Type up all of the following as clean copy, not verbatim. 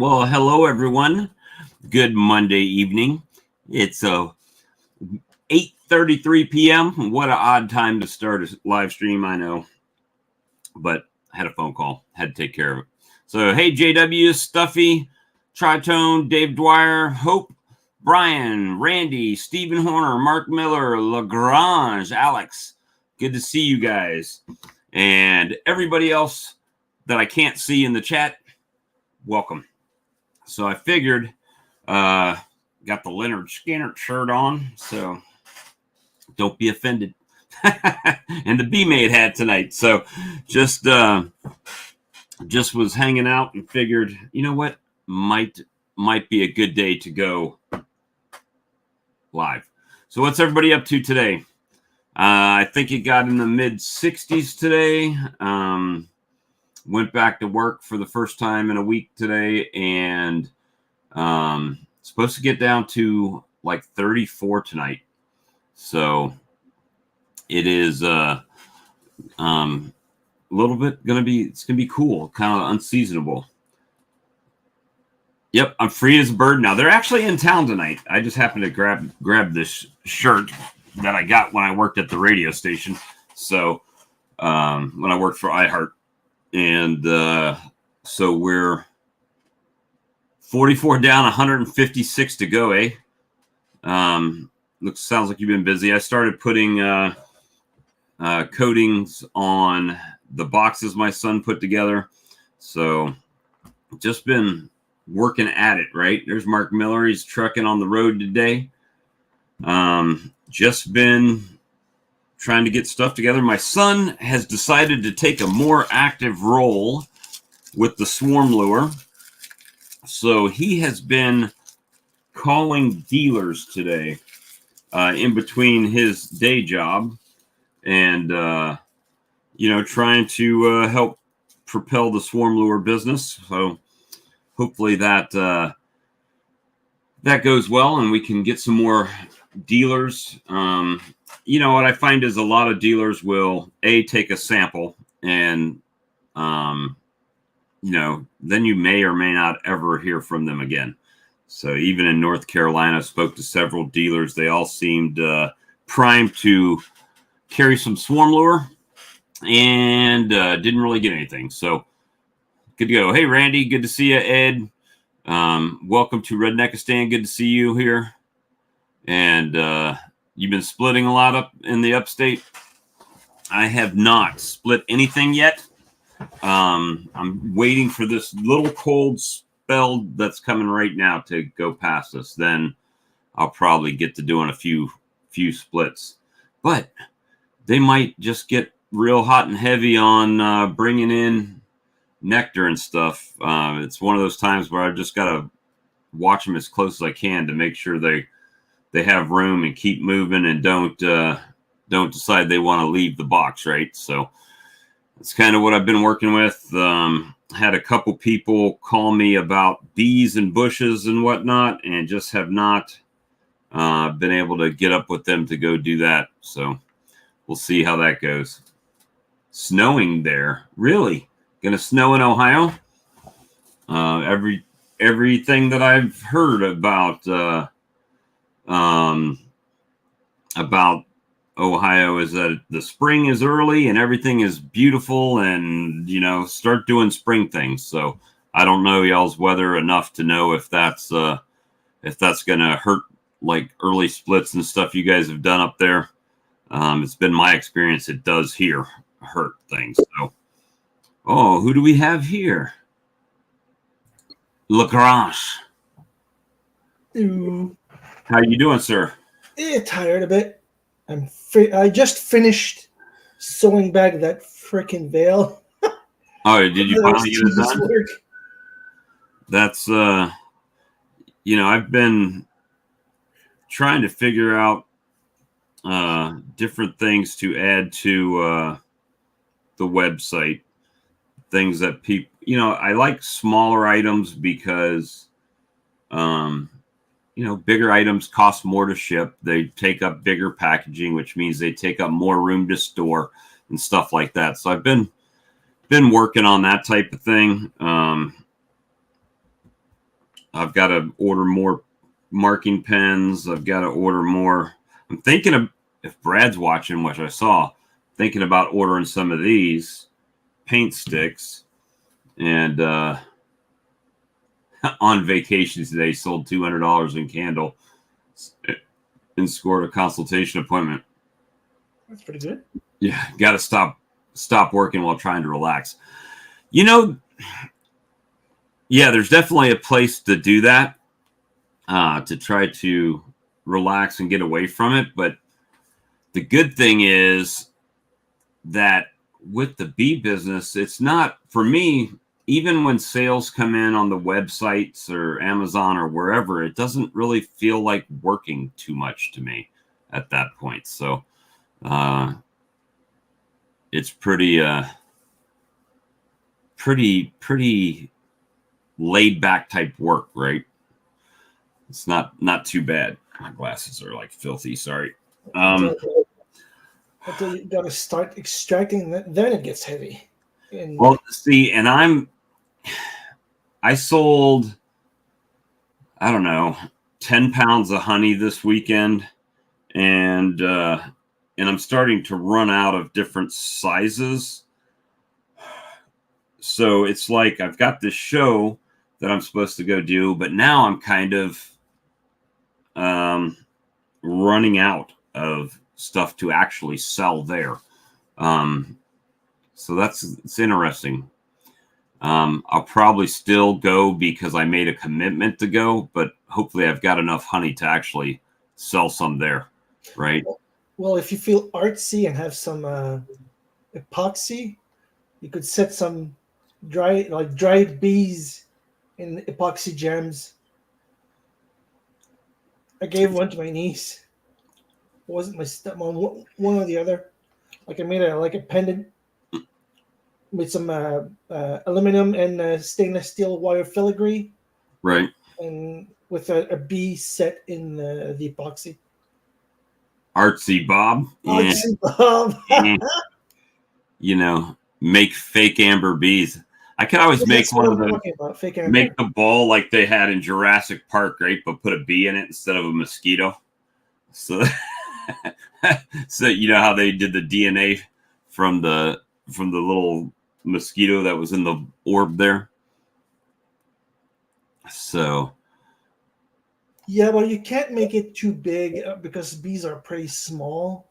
Well, hello, everyone. Good Monday evening. It's 8:33 p.m. What an odd time to start a live stream, I know. But I had a phone call. Had to take care of it. So, hey, JW, Stuffy, Tritone, Dave Dwyer, Hope, Brian, Randy, Stephen Horner, Mark Miller, Lagrange, Alex. Good to see you guys. And everybody else that I can't see in the chat, welcome. So I figured, got the Leonard Skinner shirt on, so don't be offended. And the B-Maid hat tonight. So just was hanging out and figured, you know what, might be a good day to go live. So what's everybody up to today? I think it got in the mid 60s today. Went back to work for the first time in a week today, and supposed to get down to like 34 tonight. So it is a little bit it's gonna be cool, kind of unseasonable. Yep, I'm free as a bird now. They're actually in town tonight. I just happened to grab this shirt that I got when I worked at the radio station. So when I worked for iHeart. And so we're 44 down, 156 to go, eh? Sounds like you've been busy. I started putting coatings on the boxes my son put together. So just been working at it, right? There's Mark Miller. He's trucking on the road today. Just been trying to get stuff together. My son has decided to take a more active role with the swarm lure. So he has been calling dealers today in between his day job and, trying to help propel the swarm lure business. So hopefully that goes well and we can get some more dealers. What I find is a lot of dealers will take a sample and, then you may or may not ever hear from them again. So even in North Carolina, I spoke to several dealers. They all seemed primed to carry some swarm lure and didn't really get anything. So good to go. Hey, Randy, good to see you. Ed, welcome to Redneckistan. Good to see you here. And you've been splitting a lot up in the upstate. I have not split anything yet. I'm waiting for this little cold spell that's coming right now to go past us. Then I'll probably get to doing a few splits. But they might just get real hot and heavy on bringing in nectar and stuff. It's one of those times where I've just got to watch them as close as I can to make sure they have room and keep moving and don't decide they want to leave the box, right? So that's kind of what I've been working with. Had a couple people call me about bees and bushes and whatnot, and just have not been able to get up with them to go do that. So we'll see how that goes. Snowing there, really? Gonna snow in Ohio? Everything that I've heard about Ohio is that the spring is early and everything is beautiful and, start doing spring things. So I don't know y'all's weather enough to know if that's going to hurt like early splits and stuff you guys have done up there. It's been my experience. It does here hurt things. So, who do we have here? Lagrange. How you doing, sir? Tired a bit. I just finished sewing back that freaking veil. Oh, did you finally get it done? Work. That's I've been trying to figure out different things to add to the website. Things that people, I like smaller items because bigger items cost more to ship. They take up bigger packaging, which means they take up more room to store and stuff like that. So I've been working on that type of thing. I've got to order more marking pens. I've got to order more. I'm thinking of, if Brad's watching, which I saw, thinking about ordering some of these paint sticks. And on vacation today, sold $200 in candle and scored a consultation appointment. That's pretty good. Yeah, got to stop working while trying to relax. You know, yeah, there's definitely a place to do that, to try to relax and get away from it. But the good thing is that with the bee business, it's not, for me, even when sales come in on the websites or Amazon or wherever, it doesn't really feel like working too much to me at that point. So it's pretty laid back type work, right? It's not too bad. My glasses are like filthy, sorry. Until you gotta start extracting, then it gets heavy. And well, see, and I sold, I don't know, 10 pounds of honey this weekend, and I'm starting to run out of different sizes. So it's like I've got this show that I'm supposed to go do, but now I'm kind of running out of stuff to actually sell there. So it's interesting. I'll probably still go because I made a commitment to go, but hopefully I've got enough honey to actually sell some there, right? Well, if you feel artsy and have some epoxy, you could set some dried bees in epoxy gems. I gave one to my niece. It wasn't my stepmom, one or the other. Like I made a pendant with some aluminum and stainless steel wire filigree, right? And with a bee set in the epoxy. Artsy Bob. Artsy Bob. You know, make fake amber bees. I could always make one of the make the ball like they had in Jurassic Park, right? But put a bee in it instead of a mosquito. So, so you know how they did the DNA from the little mosquito that was in the orb there. So, yeah, well, you can't make it too big because bees are pretty small.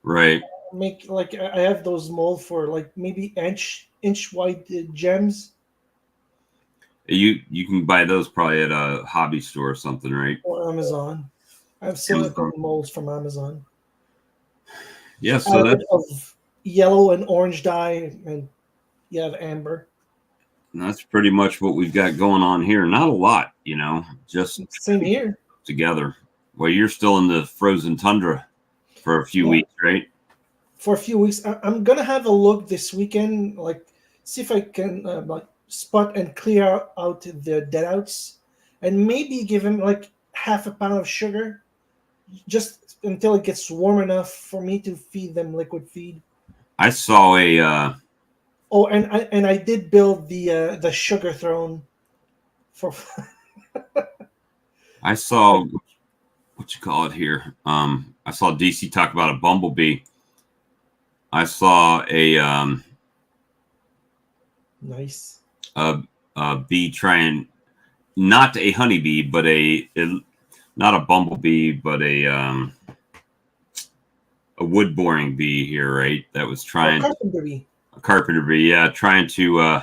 Right. Make like I have those mold for like maybe inch wide gems. You can buy those probably at a hobby store or something, right? Or Amazon. I have silicone molds from Amazon. Yeah, so that's of yellow and orange dye, and you have amber. That's pretty much what we've got going on here. Not a lot, you know, just same here together. Well, you're still in the frozen tundra for a few weeks, right? For a few weeks. I'm gonna have a look this weekend, like see if I can like spot and clear out the deadouts, and maybe give him like half a pound of sugar, just until it gets warm enough for me to feed them liquid feed. I saw a. Oh, and I did build the sugar throne for. I saw what you call it here. I saw DC talk about a bumblebee. I saw a nice a bee trying, not a honeybee, but not a bumblebee, but a wood boring bee here, right? That was trying. Carpenter bee. A carpenter bee, yeah, trying to go in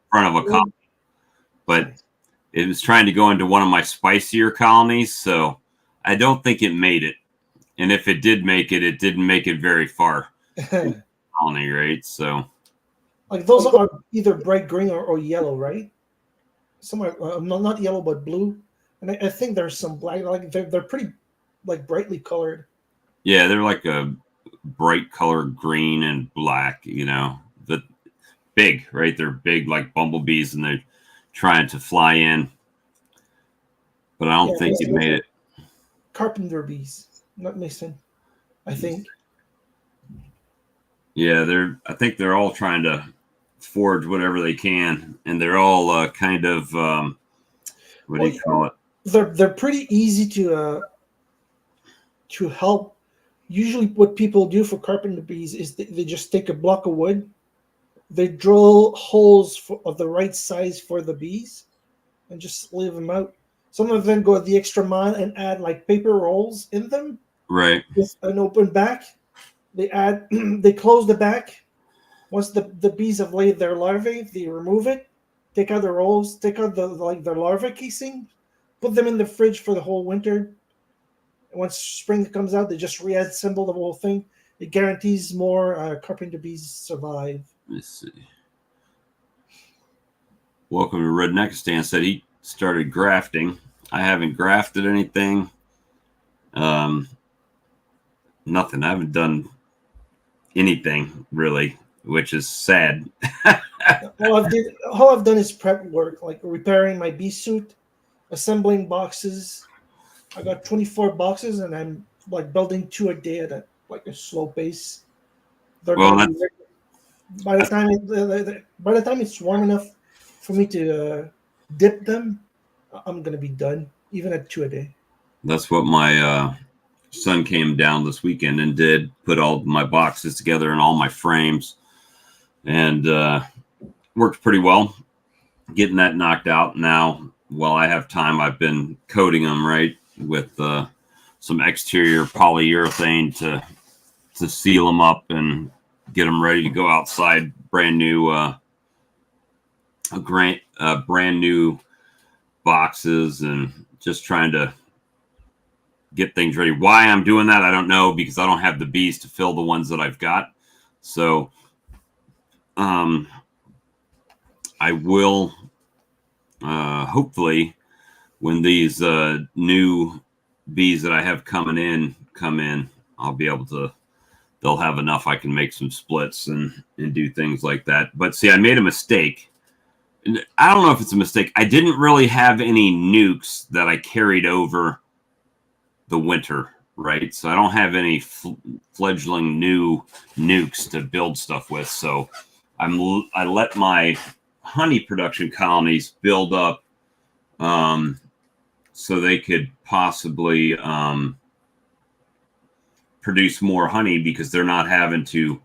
front of a colony, but it was trying to go into one of my spicier colonies, so I don't think it made it. And if it did make it, it didn't make it very far. Colony, right? So, like those are either bright green or yellow, right? Some are not yellow but blue, and I think there's some black. Like they're pretty like brightly colored. Yeah, they're like a bright colored green and black. You know, the big, right? They're big like bumblebees, and they're trying to fly in, but I don't think it made it. Carpenter bees, not missing, I think. Yeah, I think they're all trying to forage whatever they can, and they're all kind of What do you call it? They're pretty easy to help. Usually, what people do for carpenter bees is they just take a block of wood, they drill holes of the right size for the bees, and just leave them out. Some of them go the extra mile and add like paper rolls in them, Right. with an open back. They close the back. Once the bees have laid their larvae, they remove it, take out the rolls, take out their larva casing, put them in the fridge for the whole winter. Once spring comes out, they just reassemble the whole thing. It guarantees more carpenter bees survive. Let's see. Welcome to Redneck Stan said he started grafting. I haven't grafted anything. Nothing. I haven't done anything really, which is sad. All I've done is prep work, like repairing my bee suit, assembling boxes. I got 24 boxes, and I'm like building 2 a day at a slow pace. They're Well, gonna be ready. By the time it's warm enough for me to dip them, I'm gonna be done, even at 2 a day. That's what my son came down this weekend and did. Put all my boxes together and all my frames, and worked pretty well. Getting that knocked out now. While I have time, I've been coating them right with some exterior polyurethane to seal them up and get them ready to go outside. Brand new brand new boxes, and just trying to get things ready. Why I'm doing that, I don't know, because I don't have the bees to fill the ones that I've got. So I will hopefully, when these new bees that I have come in, I'll be able to, they'll have enough I can make some splits and do things like that. But see, I made a mistake. I don't know if it's a mistake. I didn't really have any nukes that I carried over the winter, right? So I don't have any fledgling new nukes to build stuff with. So I let my honey production colonies build up so they could possibly produce more honey, because they're not having to,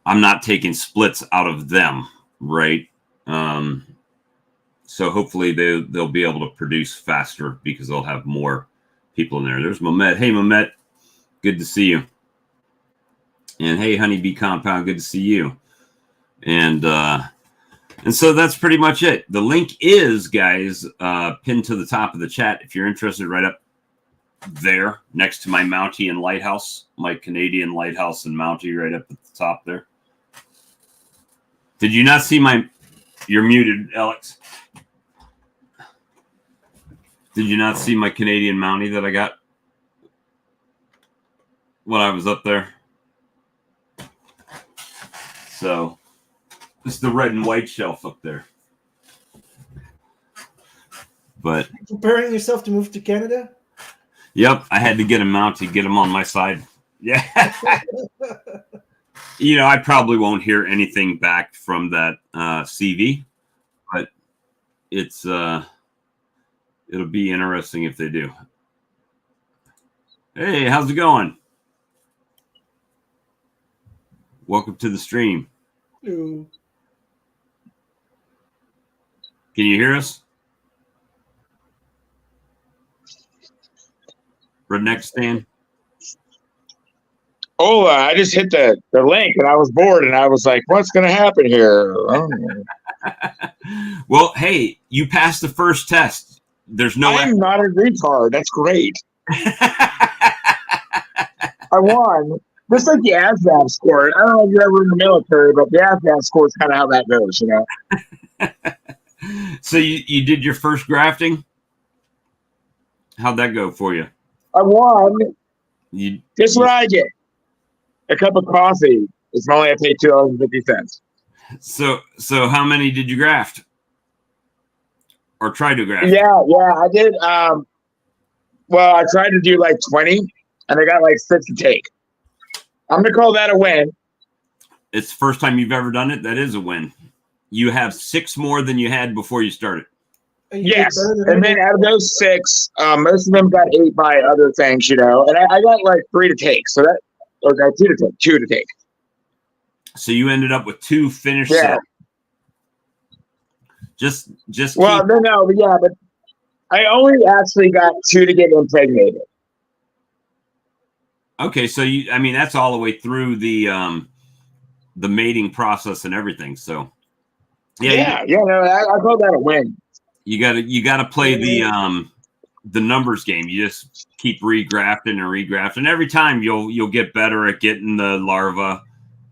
I'm not taking splits out of them, right? So hopefully they'll be able to produce faster because they'll have more people in there. There's Mehmet. Hey, Mehmet, good to see you. And hey, Honeybee Compound, good to see you. And so that's pretty much it. The link is, guys, pinned to the top of the chat if you're interested, right up there next to my Mountie and Lighthouse, my Canadian Lighthouse and Mountie, right up at the top there. Did you not see my... You're muted, Alex. Did you not see my Canadian Mountie that I got when I was up there? So this is the red and white shelf up there. But preparing yourself to move to Canada? Yep, I had to get him out to get him on my side. Yeah. You know, I probably won't hear anything back from that CV, but it's it'll be interesting if they do. Hey, how's it going? Welcome to the stream. Ooh. Can you hear us? Redneck Stan? Oh, I just hit the link and I was bored and I was like, what's going to happen here? Well, hey, you passed the first test. There's no... I'm not a retard. That's great. I won. Just like the ASVAB score. I don't know if you're ever in the military, but the ASVAB score is kind of how that goes, you know? So you did your first grafting? How'd that go for you? I won. Guess what I get? A cup of coffee. It's only I paid $2.50. So how many did you graft? Or try to graft? Yeah, I did. Well, I tried to do like 20, and I got like 6 to take. I'm gonna call that a win. It's the first time you've ever done it. That is a win. You have 6 more than you had before you started. You did Yes, better than I and then did. out of those 6, most of them got ate by other things, and I got like 3 to take. So that okay, 2 to take. So you ended up with 2 finished Yeah. cells. Just Well, keep. no, but yeah, but I only actually got 2 to get impregnated. Okay, so I mean, that's all the way through the mating process and everything. So Yeah, no, I call that a win. you gotta play the numbers game. You just keep regrafting and regrafting. Every time you'll get better at getting the larva,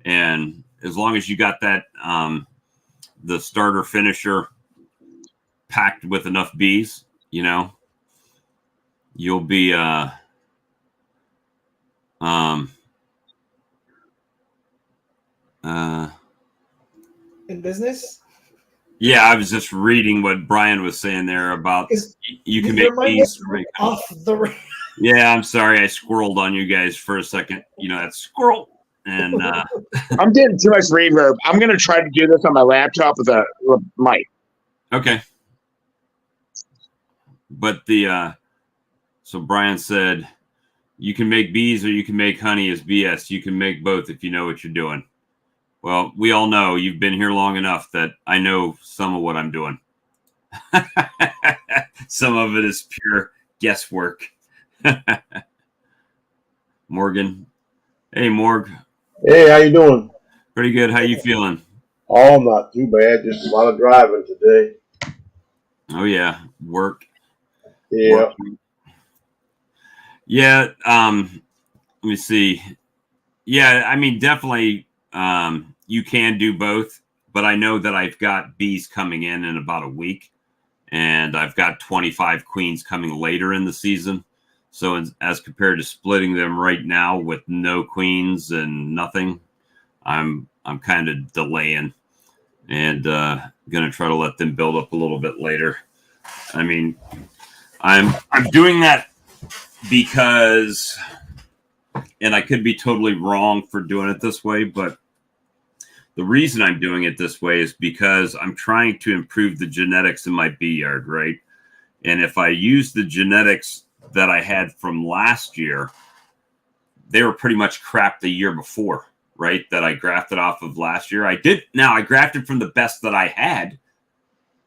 and as long as you got that the starter finisher packed with enough bees, you'll be In business. yeah, I was just reading what Brian was saying there about you can make Your mind bees. was off the. Yeah, I'm sorry, I squirreled on you guys for a second. That squirrel, and I'm getting too much reverb. I'm gonna try to do this on my laptop with a mic. okay. But so Brian said, you can make bees or you can make honey is BS. You can make both if you know what you're doing. Well, we all know, you've been here long enough that I know some of what I'm doing. Some of it is pure guesswork. Morgan. Hey, Morg. Hey, how you doing? Pretty good. How you feeling? Oh, not too bad. Just a lot of driving today. Oh, yeah. Work. Yeah. Work. Yeah. Let me see. Yeah, I mean, definitely you can do both, but I know that I've got bees coming in about a week, and I've got 25 queens coming later in the season. So as compared to splitting them right now with no queens and nothing, I'm kind of delaying and gonna try to let them build up a little bit later. I mean, I'm doing that because, and I could be totally wrong for doing it this way, but the reason I'm doing it this way is because I'm trying to improve the genetics in my bee yard, right? And if I use the genetics that I had from last year, they were pretty much crap the year before, right? That I grafted off of last year. I grafted from the best that I had,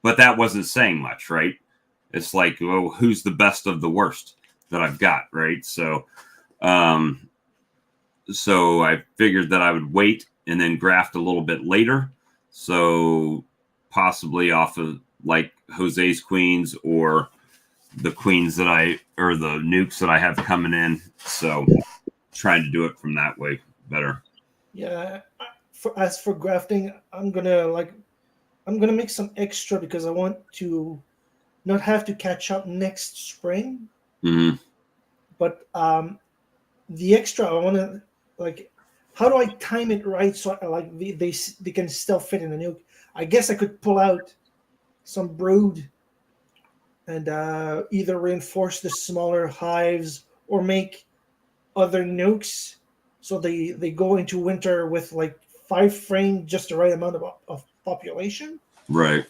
but that wasn't saying much, right? It's like, well, who's the best of the worst that I've got, right? So I figured that I would wait and then graft a little bit later. So possibly off of like Jose's queens or the queens or the nukes that I have coming in. So trying to do it from that way better. Yeah. As for grafting, I'm gonna make some extra because I want to not have to catch up next spring. Mm-hmm. But the extra I want to how do I time it right so they can still fit in the nuke? I guess I could pull out some brood and either reinforce the smaller hives or make other nukes so they go into winter with 5 frame, just the right amount of population. Right.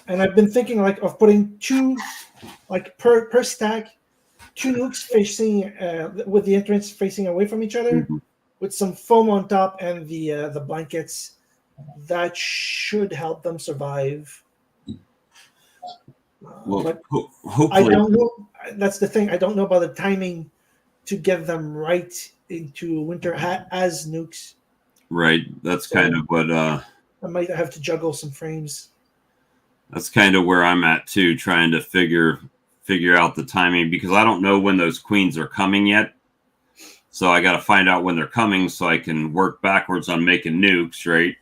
And I've been thinking of putting 2 per stack, 2 nukes facing with the entrance facing away from each other, Mm-hmm. with some foam on top and the blankets. That should help them survive. Well, But hopefully, I don't know. That's the thing. I don't know about the timing to get them right into winter as nukes. right. That's kind of what I might have to juggle some frames. that's kind of where I'm at too, trying to figure out the timing, because I don't know when those queens are coming yet. So I got to find out when they're coming so I can work backwards on making nukes, right?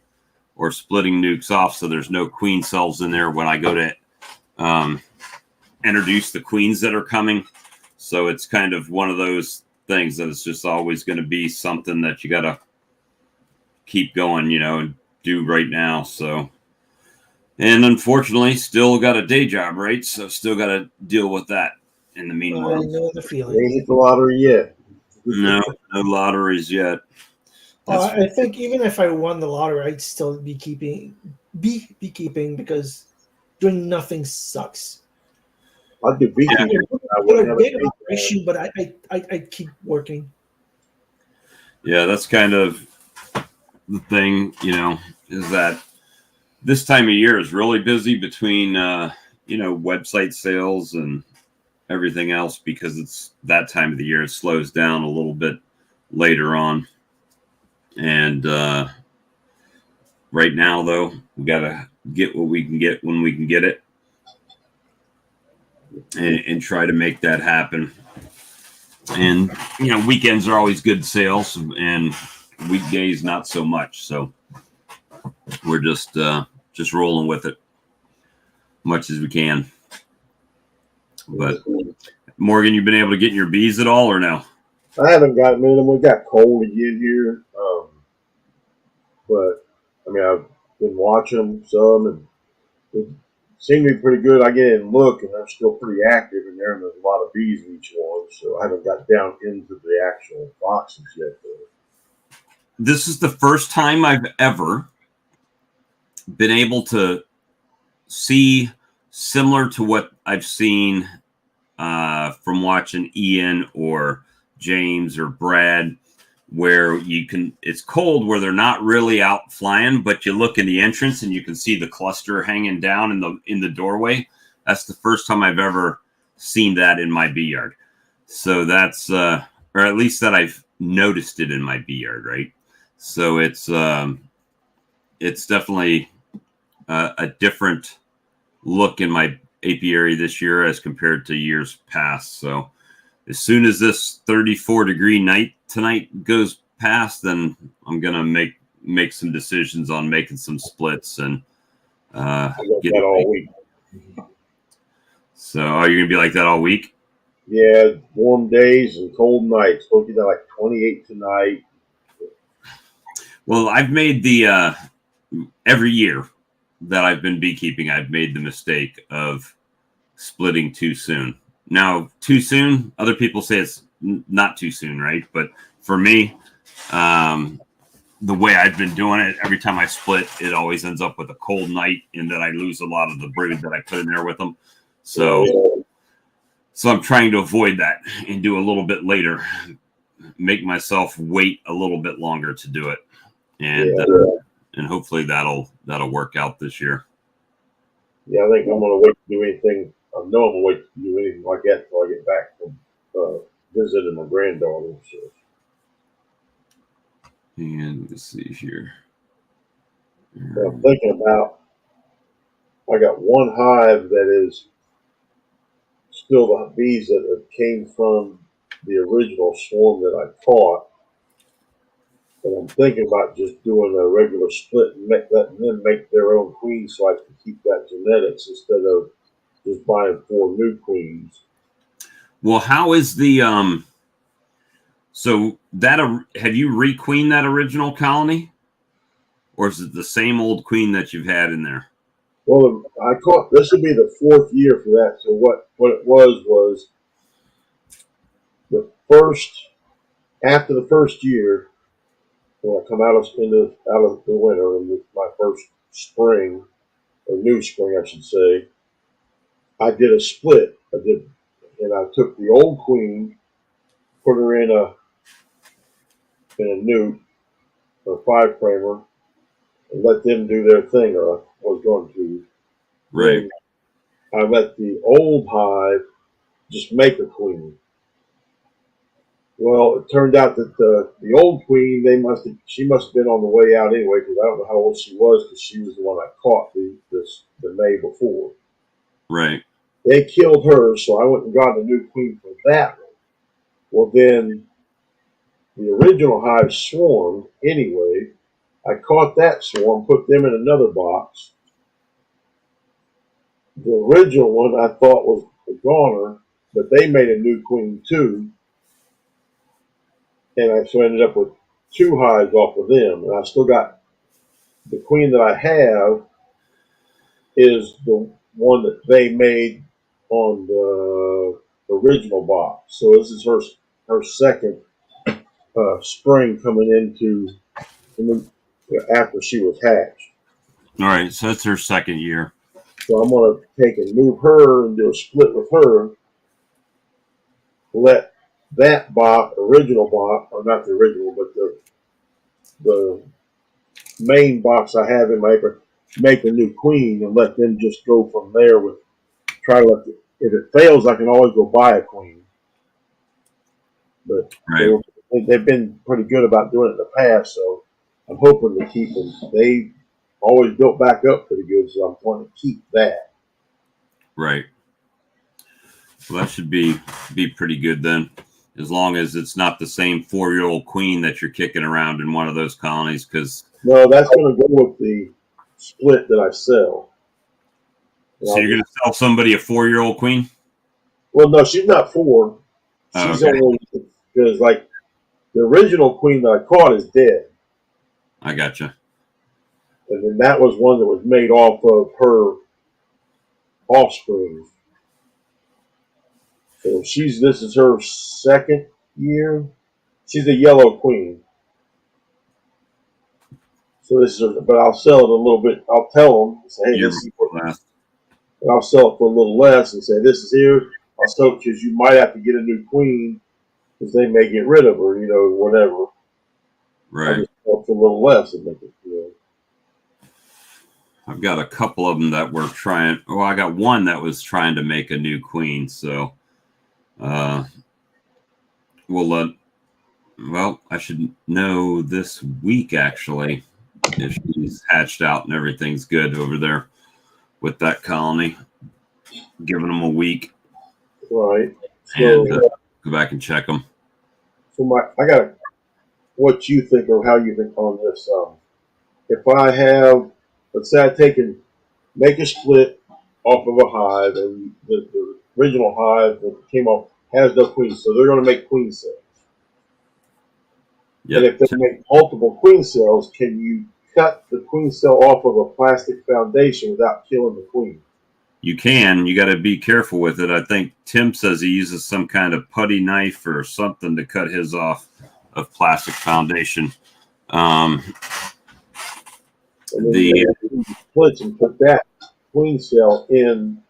Or splitting nukes off so there's no queen cells in there when I go to introduce the queens that are coming. So it's kind of one of those things that it's just always going to be something that you got to keep going, and do right now. So, and unfortunately, still got a day job, right? So still got to deal with that in the meanwhile. I know the feeling. Ain't hit the lottery yet. No lotteries yet. I think even if I won the lottery, I'd still be beekeeping because doing nothing sucks. I do beekeeping. I But wouldn't a have big a bee operation, but I keep working. Yeah, that's kind of the thing, is that this time of year is really busy between, website sales and everything else, because it's that time of the year. It slows down a little bit later on. And right now, though, we got to get what we can get when we can get it, and try to make that happen. And, weekends are always good sales, and weekdays not so much. So we're just rolling with it much as we can. But Morgan, you've been able to get in your bees at all, or no? I haven't gotten in them. We got cold again here. But I mean, I've been watching them some, and it seemed to be pretty good. I get in and look, and they're still pretty active in there, and there's a lot of bees in each one. So I haven't got down into the actual boxes yet, though. This is the first time I've ever been able to see similar to what I've seen from watching Ian or James or Brad, where it's cold, where they're not really out flying, but you look in the entrance and you can see the cluster hanging down in the doorway. That's the first time I've ever seen that in my bee yard. So that's, or at least that I've noticed it in my bee yard, right? So it's definitely a different look in my apiary this year as compared to years past. So as soon as this 34-degree night tonight goes past, then I'm gonna make some decisions on making some splits and Get that all week. So are you gonna be like that all week? Yeah, warm days and cold nights. Supposed to be like 28 tonight. Well, I've made the every year that I've been beekeeping, I've made the mistake of splitting too soon. Now, too soon, other people say it's not too soon, right? But for me, the way I've been doing it, every time I split, it always ends up with a cold night, and then I lose a lot of the brood that I put in there with them. So I'm trying to avoid that and do a little bit later, make myself wait a little bit longer to do it. And hopefully that'll work out this year. Yeah, I think I'm gonna wait to do anything. I know I'm gonna wait to do anything like that until I get back from visiting my granddaughter. So. And let's see here. I'm thinking about. I got one hive that is still the bees that came from the original swarm that I caught. And I'm thinking about just doing a regular split and letting them make their own queens so I can keep that genetics instead of just buying 4 new queens. Well, how is the so that have you requeened that original colony, or is it the same old queen that you've had in there? Well, I caught this will be the 4th year for that. So what it was the first after the first year. When I come out of the winter and my first spring, or new spring, I should say, I did a split. And I took the old queen, put her in a Nuke or 5 framer, and let them do their thing, or I was going to. Right. And I let the old hive just make a queen. Well, it turned out that the old queen, she must have been on the way out anyway, because I don't know how old she was, because she was the one I caught the May before. Right. They killed her, so I went and got a new queen for that one. Well, then the original hive swarmed anyway. I caught that swarm, put them in another box. The original one I thought was a goner, but they made a new queen too. And I so ended up with 2 hives off of them. And I still got the queen that I have is the one that they made on the original box. So this is her second spring coming into after she was hatched. All right. So that's her second year. So I'm going to take and move her and do a split with her. Let that box, original box, or not the original, but the main box I have in my apron, make a new queen and let them just go from there with try to let if it fails I can always go buy a queen. But Right. they've been pretty good about doing it in the past, so I'm hoping to keep them. They always built back up pretty good, so I'm wanting to keep that. Right. Well, that should be pretty good then, as long as it's not the same 4-year-old queen that you're kicking around in one of those colonies. Because no, that's going to go with the split that I sell. so you're going to sell somebody a 4-year-old queen? Well, no, she's not 4. She's only because like the original queen that I caught is dead. I gotcha. And then that was one that was made off of her offspring. So this is her 2nd year. She's a yellow queen. So this is her, but I'll sell it a little bit. I'll tell them, say, hey, this is and I'll sell it for a little less and say, this is here. I'll sell it because you might have to get a new queen because they may get rid of her, whatever. Right. I'll just sell it for a little less and make it, I've got a couple of them that were trying. Oh, I got one that was trying to make a new queen. So, well, I should know this week actually if she's hatched out and everything's good over there with that colony. Giving them a week, right? And go back and check them. So I got what you think or how you think on this. If I have, let's say I make a split off of a hive, and the original hive that came off has no queens, so they're going to make queen cells. Yep. And if they make multiple queen cells, can you cut the queen cell off of a plastic foundation without killing the queen? You can. You got to be careful with it. I think Tim says he uses some kind of putty knife or something to cut his off of plastic foundation. The splits and put that queen cell in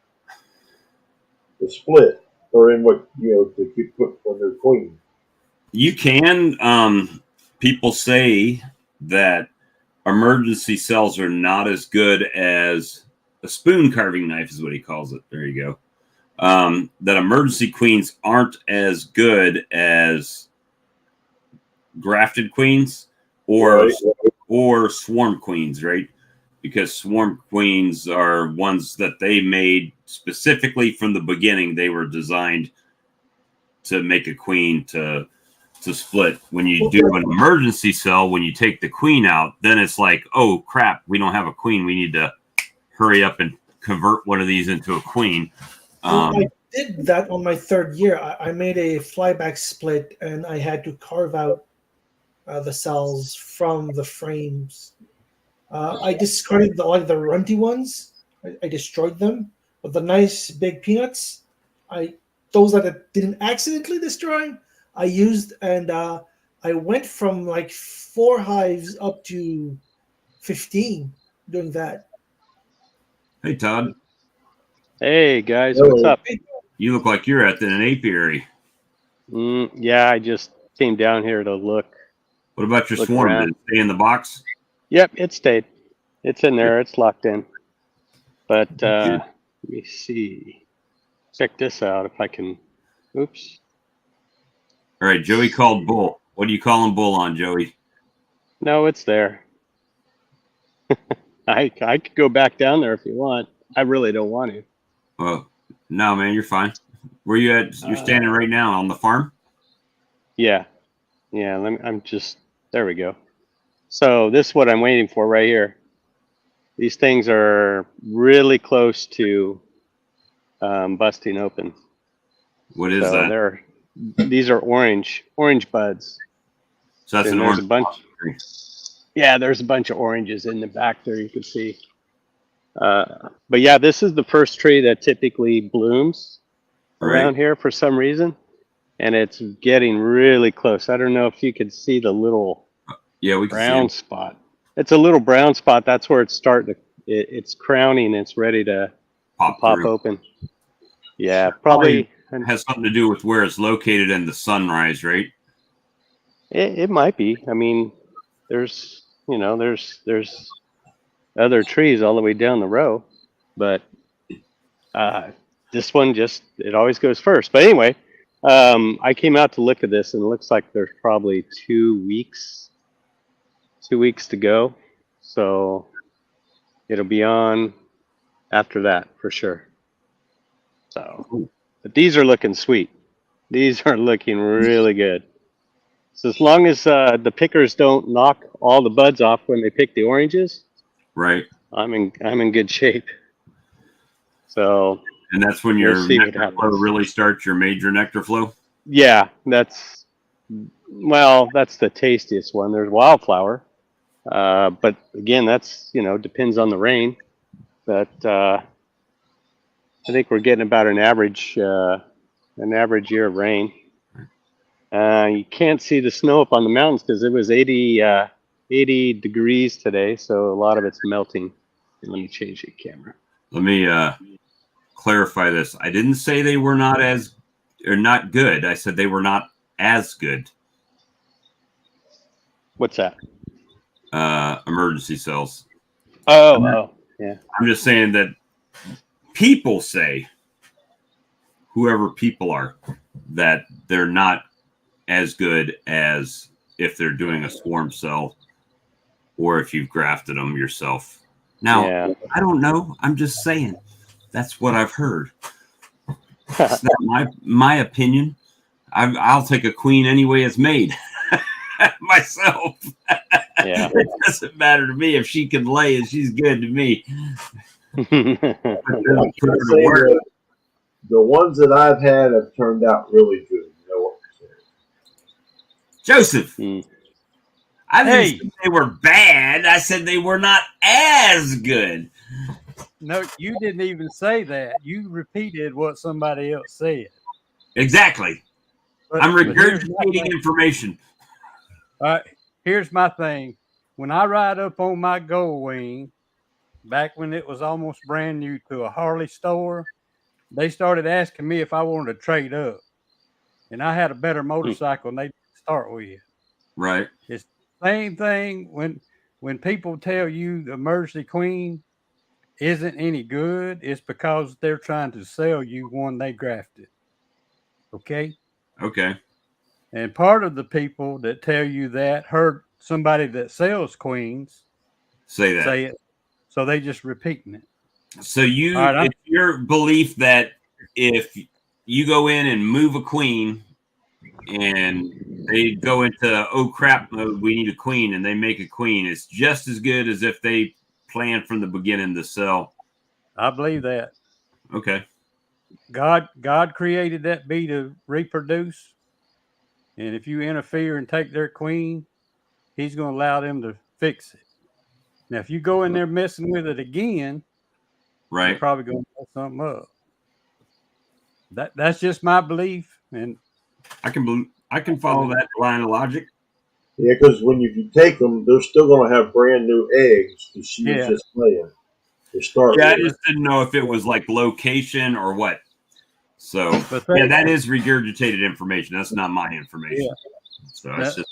the split or in what to keep put on their queen. You can. People say that emergency cells are not as good as a spoon carving knife is what he calls it. There you go. That emergency queens aren't as good as grafted queens or swarm queens, right? Because swarm queens are ones that they made specifically from the beginning. They were designed to make a queen to split. When you do an emergency cell, when you take the queen out, then it's like, oh crap, we don't have a queen. We need to hurry up and convert one of these into a queen. I did that on my 3rd year. I made a flyback split, and I had to carve out the cells from the frames. I discarded the runty ones. I destroyed them. But the nice big peanuts, those that I didn't accidentally destroy, I used, and I went from like 4 hives up to 15 doing that. Hey, Todd. Hey, guys. What's up? You look like you're at an apiary. Yeah, I just came down here to look. What about your swarm? Did it stay in the box? Yep, it stayed. It's in there. It's locked in. But let me see. Check this out if I can. Oops. All right, Joey called bull. What are you calling bull on, Joey? No, it's there. I could go back down there if you want. I really don't want to. Well, no, man, you're fine. Where you at? You're standing right now on the farm? Yeah. Yeah, there we go. So this is what I'm waiting for right here. These things are really close to busting open. What is that? These are orange buds. So that's and an there's orange a bunch. tree. Yeah, there's a bunch of oranges in the back there. You can see. But yeah, this is the first tree that typically blooms around here for some reason, and it's getting really close. I don't know if you could see the little brown spot. It's a little brown spot. That's where it's starting. It's crowning. It's ready to pop through. open. Yeah, probably Has something to do with where it's located and the sunrise, right? it might be. I mean, there's other trees all the way down the row, but this one it always goes first. But anyway, I came out to look at this, and it looks like there's probably 2 weeks to go. So it'll be on after that for sure. So, but these are looking sweet. These are looking really good. So as long as the pickers don't knock all the buds off when they pick the oranges, Right. I'm in good shape. So, and that's when your nectar flow really starts, your major nectar flow. Yeah, that's the tastiest one. There's wildflower, but again, that's depends on the rain. But I think we're getting about an average year of rain. You can't see the snow up on the mountains because it was 80 degrees today, so a lot of it's melting. Let me change the camera. Let me clarify this. I didn't say they were not good. I said they were not as good. What's that? Emergency cells. Oh, yeah. I'm just saying that people say, whoever people are, that they're not as good as if they're doing a swarm cell or if you've grafted them yourself. Now, yeah. I don't know. I'm just saying. That's what I've heard. It's not my opinion. I'll take a queen any way it's made myself. Yeah. It doesn't matter to me if she can lay and she's good to me. The ones that I've had have turned out really good. You know what I'm saying? Joseph, I didn't say they were bad. I said they were not as good. No, you didn't even say that. You repeated what somebody else said. Exactly. I'm regurgitating information. Here's my thing. When I ride up on my Gold Wing, back when it was almost brand new to a Harley store, they started asking me if I wanted to trade up. And I had a better motorcycle than they start with. Right. It's the same thing when people tell you the Emergency Queen isn't any good, it's because they're trying to sell you one they grafted. Okay? Okay. And part of the people that tell you that heard somebody that sells queens say it. So they just repeating it. So it's your belief that if you go in and move a queen and they go into, oh crap mode, we need a queen, and they make a queen, it's just as good as if they planned from the beginning to sell. I believe that. Okay. God created that bee to reproduce. And if you interfere and take their queen, he's going to allow them to fix it. Now, if you go in there messing with it again, right, you're probably going to mess something up. That's just my belief, and I can follow that line of logic. Yeah, because when you take them, they're still going to have brand new eggs because she was just playing. I just didn't know if it was like location or what. So that is regurgitated information. That's not my information. Yeah. So it's just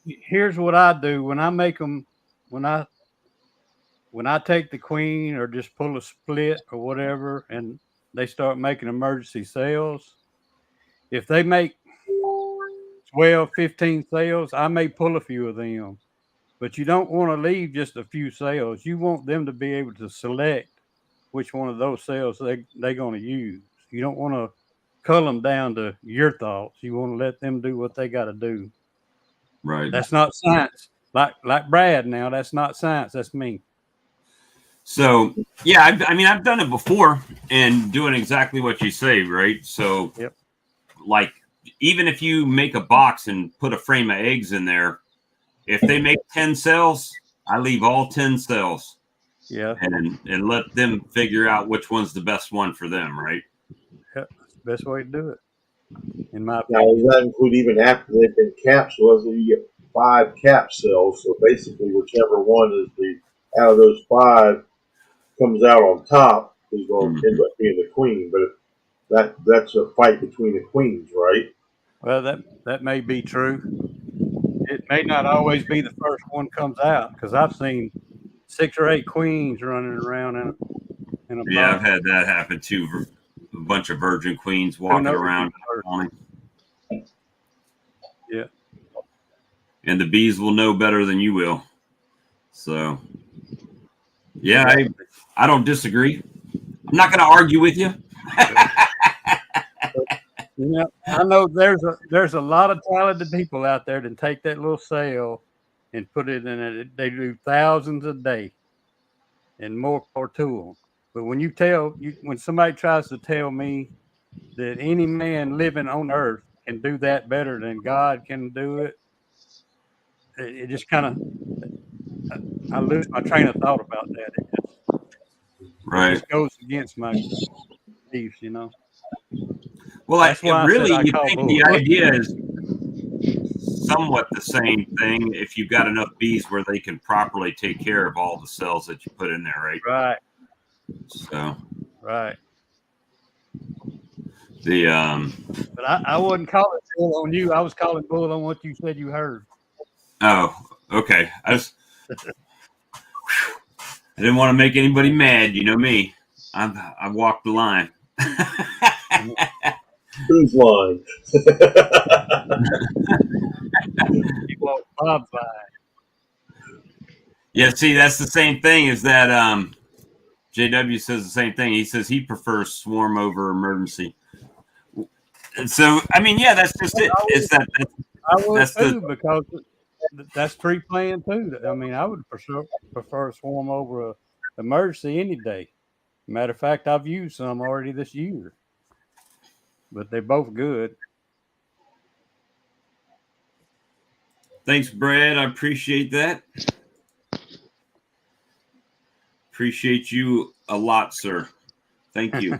here's what I do when I make them. When I take the queen or just pull a split or whatever, and they start making emergency sales, if they make 12, 15 sales, I may pull a few of them. But you don't want to leave just a few sales. You want them to be able to select which one of those sales they're going to use. You don't want to cull them down to your thoughts. You want to let them do what they got to do. Right. That's not science. Like Brad now, that's not science. That's me. So, yeah, I've done it before and doing exactly what you say, right? So, like, even if you make a box and put a frame of eggs in there, if they make 10 cells, I leave all 10 cells. Yeah. And let them figure out which one's the best one for them, right? Yeah, that's the best way to do it. In my opinion. Now, does that include even after they've been capsules? You get 5 cap cells, so basically whichever one is out of those 5 comes out on top is going to end up being the queen. But that's a fight between the queens, right? Well, that may be true. It may not always be the first one comes out, because I've seen 6 or 8 queens running around in a Yeah, I've box. had that happen too. A bunch of virgin queens Who walking knows around. who's first? Yeah. And the bees will know better than you will. So, yeah, I don't disagree. I'm not going to argue with you. You know, I know there's a lot of talented people out there that take that little cell and put it in it. They do thousands a day and more to them. But when somebody tries to tell me that any man living on earth can do that better than God can do it, it just kind of, I lose my train of thought about that. It just goes against my beliefs, you know. Well, That's why I said I you call think bull. the idea is somewhat the same thing if you've got enough bees where they can properly take care of all the cells that you put in there, right? Right. So, Right. but I wasn't calling bull on you. I was calling bull on what you said you heard. Oh, okay. I didn't want to make anybody mad. You know me. I walked the line. Whose line? You walked Bob's line. Yeah, see, that's the same thing as that JW says the same thing. He says he prefers swarm over emergency. And so, I mean, yeah, that's just it. It's that I would that's too, because that's tree playing too. I mean, I would prefer swarm over a emergency any day. Matter of fact, I've used some already this year, but they're both good. Thanks, Brad. I appreciate that. Appreciate you a lot, sir. Thank you.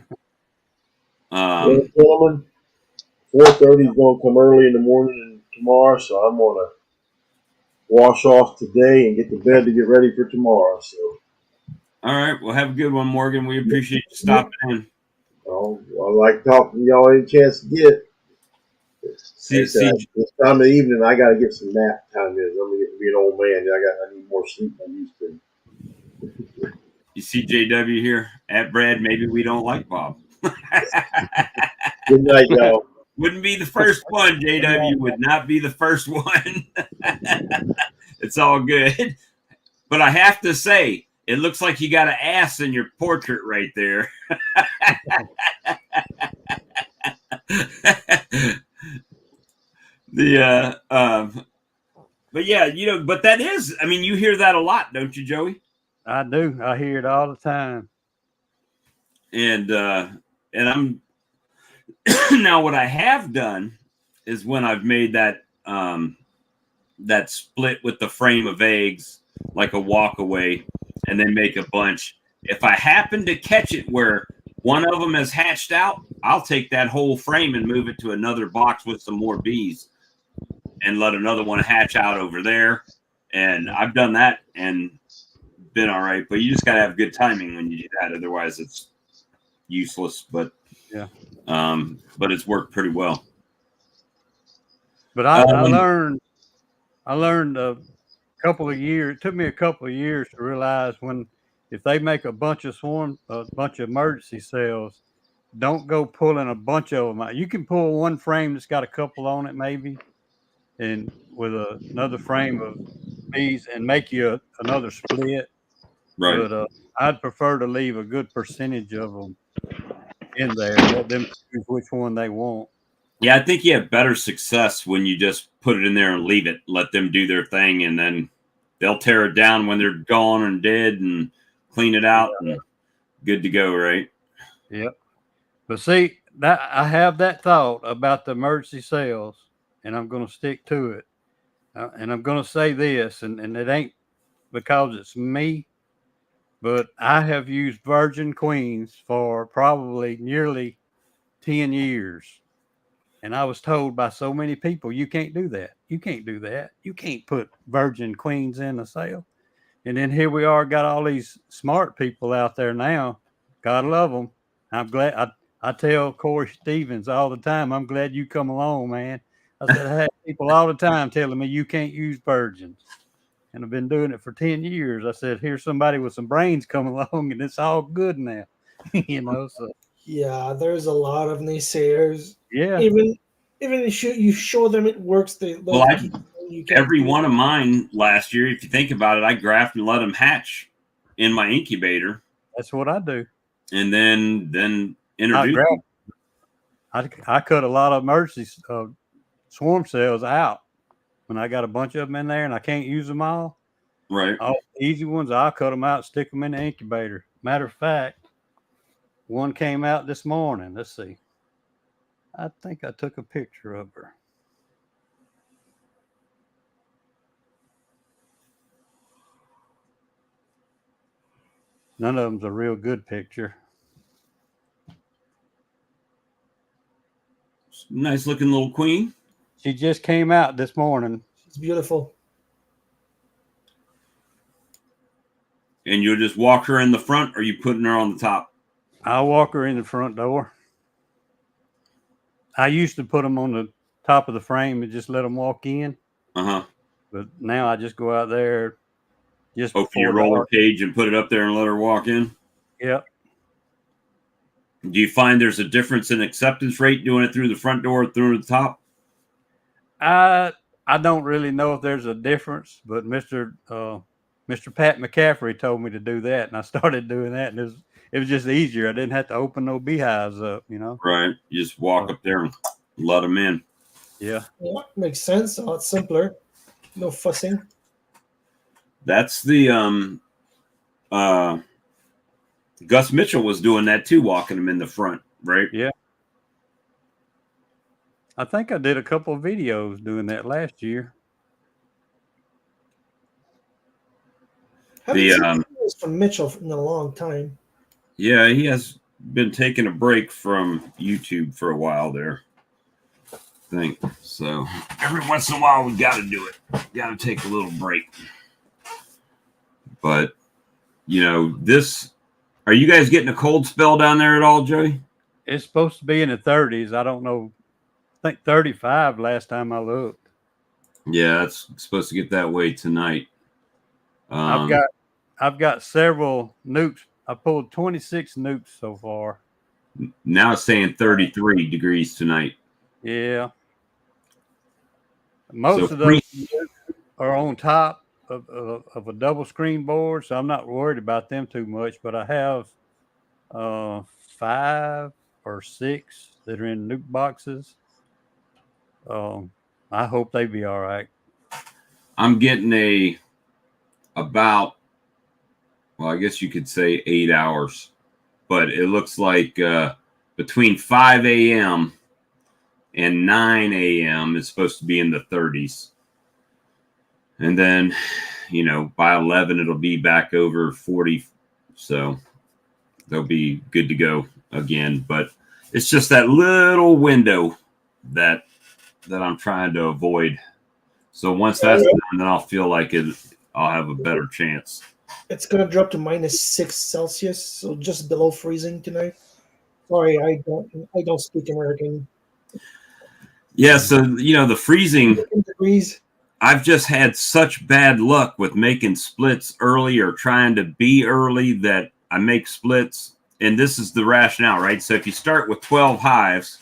Well, gentlemen, 4:30 is going to come early in the morning tomorrow, so I'm going to wash off today and get to bed to get ready for tomorrow. So, all right. Well, have a good one, Morgan. We appreciate you stopping in. I like talking to y'all any chance to get. See, this time of the evening, I got to get some nap time. I'm going to get to be an old man. I need more sleep than I used to. you see JW here at Brad. Maybe we don't like Bob. Good night, y'all. Wouldn't be the first one, JW. Would not be the first one. It's all good. But I have to say, it looks like you got an ass in your portrait right there. But yeah, you know, but that is, I mean, you hear that a lot, don't you, Joey? I do. I hear it all the time. And I'm now what I have done is when I've made that that split with the frame of eggs, like a walk away, and then make a bunch. If I happen to catch it where one of them has hatched out, I'll take that whole frame and move it to another box with some more bees and let another one hatch out over there. And I've done that and been all right, but you just got to have good timing when you do that. Otherwise it's useless, but yeah. But it's worked pretty well. But I learned a couple of years. It took me a couple of years to realize if they make a bunch of emergency cells, don't go pulling a bunch of them out. You can pull one frame that's got a couple on it, maybe, and with another frame of bees, and make you another split. Right. But I'd prefer to leave a good percentage of them in there. Let them choose which one they want. Yeah, I think you have better success when you just put it in there and leave it, let them do their thing, and then they'll tear it down when they're gone and dead and clean it out and good to go, right? Yep. But see, that I have that thought about the emergency cells, and I'm going to stick to it. And I'm going to say this, and it ain't because it's me, but I have used virgin queens for probably nearly 10 years. And I was told by so many people, you can't do that. You can't do that. You can't put virgin queens in a cell. And then here we are, got all these smart people out there now God love them. I'm glad. I tell Corey Stevens all the time, I'm glad you come along, man. I said, I have people all the time telling me you can't use virgins. And I've been doing it for 10 years. I said, here's somebody with some brains come along and it's all good now. So. Yeah, there's a lot of naysayers. Yeah. Even you show them it works, Well, you can't every do one it. of mine last year, if you think about it, I graft and let them hatch in my incubator. That's what I do. And then introduce them. I cut a lot of emergency swarm cells out when I got a bunch of them in there and I can't use them all. Right. All the easy ones, I'll cut them out, stick them in the incubator. Matter of fact, one came out this morning. Let's see. I think I took a picture of her. None of them's a real good picture. Nice looking little queen. She just came out this morning. It's beautiful. And you'll just walk her in the front, or you putting her on the top? I'll walk her in the front door. I used to put them on the top of the frame and just let them walk in. Uh-huh. But now I just go out there just open your roller cage and put it up there and let her walk in. Yep. Do you find there's a difference in acceptance rate doing it through the front door or through the top? I don't really know if there's a difference, but Mr. Pat McCaffrey told me to do that, and I started doing that, and it was just easier. I didn't have to open no beehives up, Right. You just walk up there and let them in. Yeah. Yeah, makes sense. A lot simpler. No fussing. That's the Gus Mitchell was doing that too, walking them in the front, right? Yeah. I think I did a couple of videos doing that last year. Haven't seen videos from Mitchell in a long time. Yeah, he has been taking a break from YouTube for a while there. I think so. Every once in a while, we got to do it. Got to take a little break. But this. Are you guys getting a cold spell down there at all, Joey? It's supposed to be in the 30s. I don't know. I think 35 last time I looked. Yeah, it's supposed to get that way tonight. I've got several nukes. I pulled 26 nukes so far. Now it's saying 33 degrees tonight. Yeah. Most of those are on top of a double screen board, so I'm not worried about them too much. But I have 5 or 6 that are in nuke boxes. I hope they be all right. I'm getting about, well, I guess you could say 8 hours, but it looks like between 5 a.m. and 9 a.m. is supposed to be in the 30s. And then, by 11, it'll be back over 40. So they'll be good to go again. But it's just that little window that I'm trying to avoid. So once that's done, then I'll feel like I'll have a better chance. It's going to drop to -6 Celsius, so just below freezing tonight. Sorry, I don't speak American. Yeah, so, the freezing degrees. I've just had such bad luck with making splits early or trying to be early that I make splits. And this is the rationale, right? So if you start with 12 hives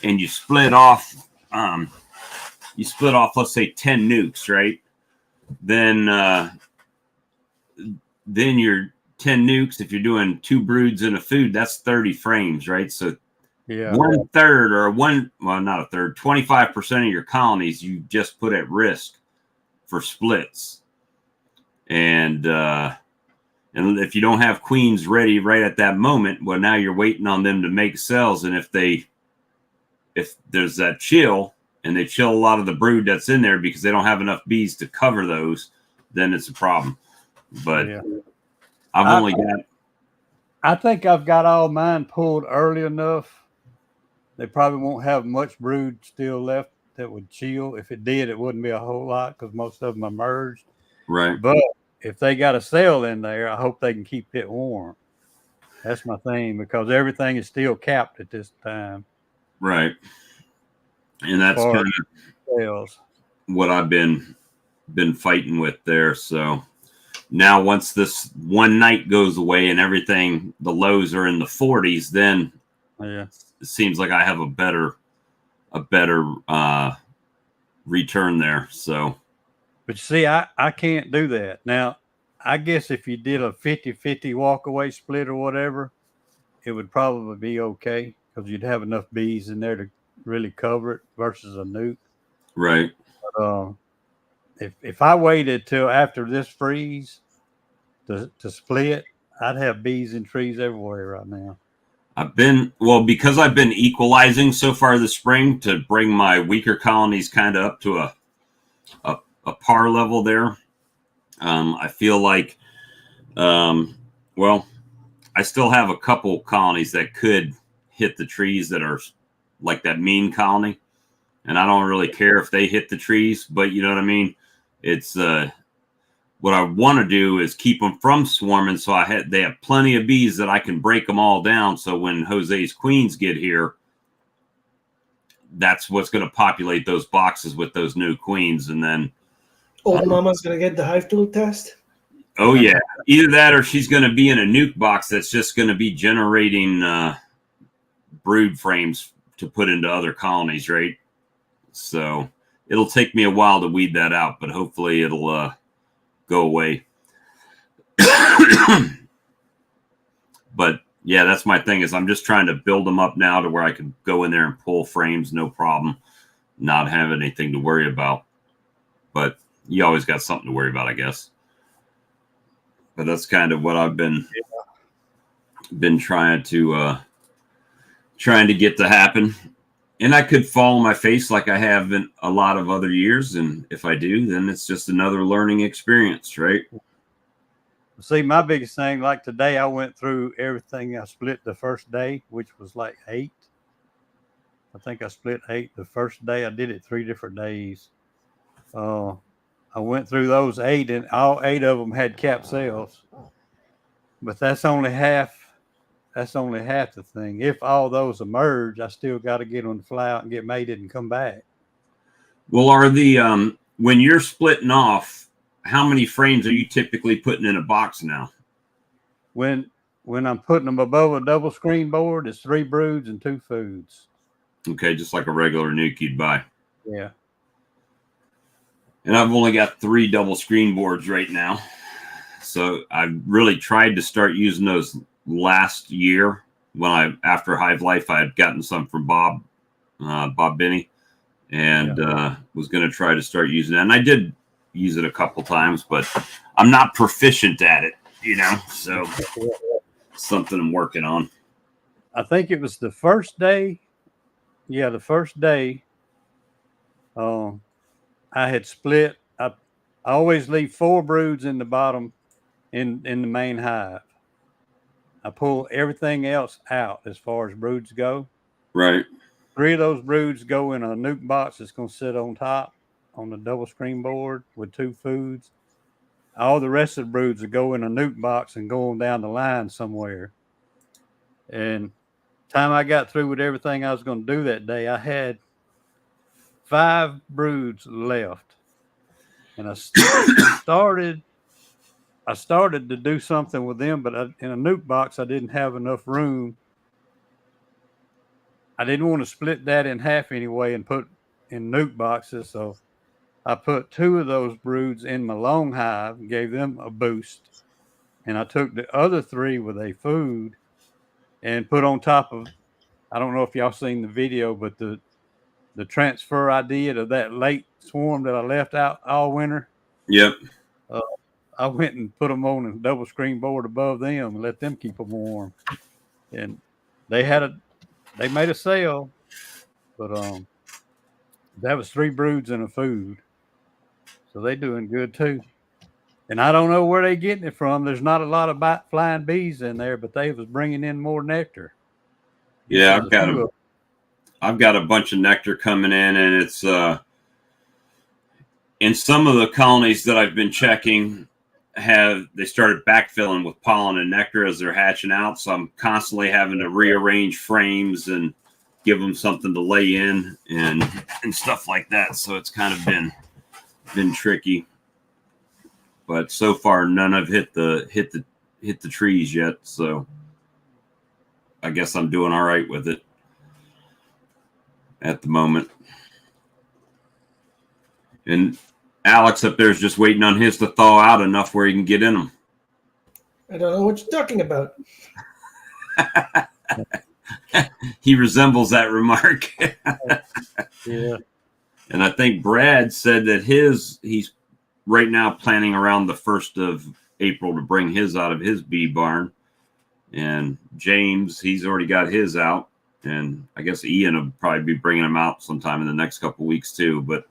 and you split off, let's say 10 nukes, right? Then you're 10 nukes. If you're doing 2 broods in a food, that's 30 frames, right? So yeah, 1/3 or not a third, 25% of your colonies you just put at risk for splits. And if you don't have queens ready right at that moment, well, now you're waiting on them to make cells. And if there's that chill and they chill a lot of the brood that's in there because they don't have enough bees to cover those, then it's a problem. But yeah. I think I've got all mine pulled early enough. They probably won't have much brood still left that would chill. If it did, it wouldn't be a whole lot because most of them are merged. Right. But if they got a cell in there, I hope they can keep it warm. That's my thing, because everything is still capped at this time. Right. And as that's far kind as of sales. what I've been fighting with there. So now once this one night goes away and everything, the lows are in the 40s, then Yeah. it seems like I have a better return there. So, But you see, I can't do that. Now, I guess if you did a 50-50 walk-away split or whatever, it would probably be okay, because you'd have enough bees in there to really cover it versus a nuke. right. But, if I waited till after this freeze to split, I'd have bees in trees everywhere right now. Because I've been equalizing so far this spring to bring my weaker colonies kind of up to a par level there. I feel like, I still have a couple colonies that could hit the trees that are like that mean colony. And I don't really care if they hit the trees, but you know what I mean? It's, what I want to do is keep them from swarming. So they have plenty of bees that I can break them all down. So when Jose's queens get here, that's what's going to populate those boxes with those new queens. And then Old Mama's gonna get the hive tool test. oh yeah, either that or she's going to be in a nuke box that's just going to be generating brood frames to put into other colonies, right? So it'll take me a while to weed that out, but hopefully it'll go away. But yeah, that's my thing, is I'm just trying to build them up now to where I can go in there and pull frames, no problem, not have anything to worry about. But you always got something to worry about, I guess. But that's kind of what I've been trying to get to happen. And I could fall on my face like I have in a lot of other years. And if I do, then it's just another learning experience, right? See, my biggest thing, like today, I went through everything. I split the first day, which was like 8. I think I split 8 the first day. I did it 3 different days. I went through those 8, and all 8 of them had capped cells. But that's only half. That's only half the thing. If all those emerge, I still got to get them to fly out and get mated and come back. Well, are the when you're splitting off, how many frames are you typically putting in a box now? When I'm putting them above a double screen board, it's 3 broods and 2 foods. Okay, just like a regular nuke you'd buy. Yeah. And I've only got 3 double screen boards right now. So I've really tried to start using those last year when after Hive Life, I had gotten some from Bob Binney, and was going to try to start using it. And I did use it a couple times, but I'm not proficient at it, so something I'm working on. I think it was the first day. Yeah, the first day I had split. I always leave 4 broods in the bottom in the main hive. I pull everything else out as far as broods go. Right. 3 of those broods go in a nuke box that's going to sit on top on the double screen board with 2 foods. All the rest of the broods will go in a nuke box and go on down the line somewhere. And time I got through with everything I was going to do that day, I had 5 broods left. And I started to do something with them, but in a nuke box, I didn't have enough room. I didn't want to split that in half anyway and put in nuke boxes. So I put 2 of those broods in my long hive and gave them a boost. And I took the other 3 with a food and put on top of, I don't know if y'all seen the video, but the transfer I did of that late swarm that I left out all winter. Yep. I went and put them on a double screen board above them and let them keep them warm. And they made a sale, but that was 3 broods and a food. So they doing good too. And I don't know where they getting it from. There's not a lot of flying bees in there, but they was bringing in more nectar. Yeah, I've got a bunch of nectar coming in, and it's in some of the colonies that I've been checking, they started backfilling with pollen and nectar as they're hatching out. So I'm constantly having to rearrange frames and give them something to lay in and stuff like that. So it's kind of been tricky. But so far, none have hit the trees yet. So I guess I'm doing all right with it at the moment. And Alex up there is just waiting on his to thaw out enough where he can get in them. I don't know what you're talking about. He resembles that remark. Yeah. And I think Brad said that he's right now planning around the 1st of April to bring his out of his bee barn. And James, he's already got his out. And I guess Ian will probably be bringing him out sometime in the next couple of weeks too. But,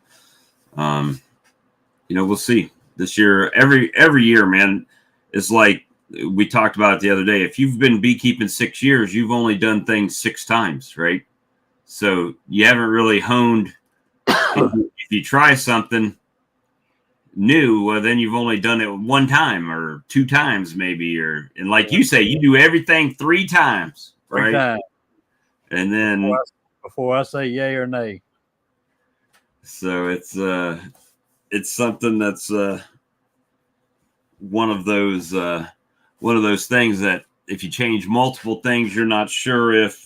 we'll see. This year, every year, man, it's like we talked about it the other day. If you've been beekeeping 6 years, you've only done things 6 times, right? So you haven't really honed. If you try something new, well, then you've only done it 1 time or 2 times maybe, and like you say, you do everything 3 times, right? 3 times. And then before I say yay or nay. So it's something that's one of those things that if you change multiple things, you're not sure if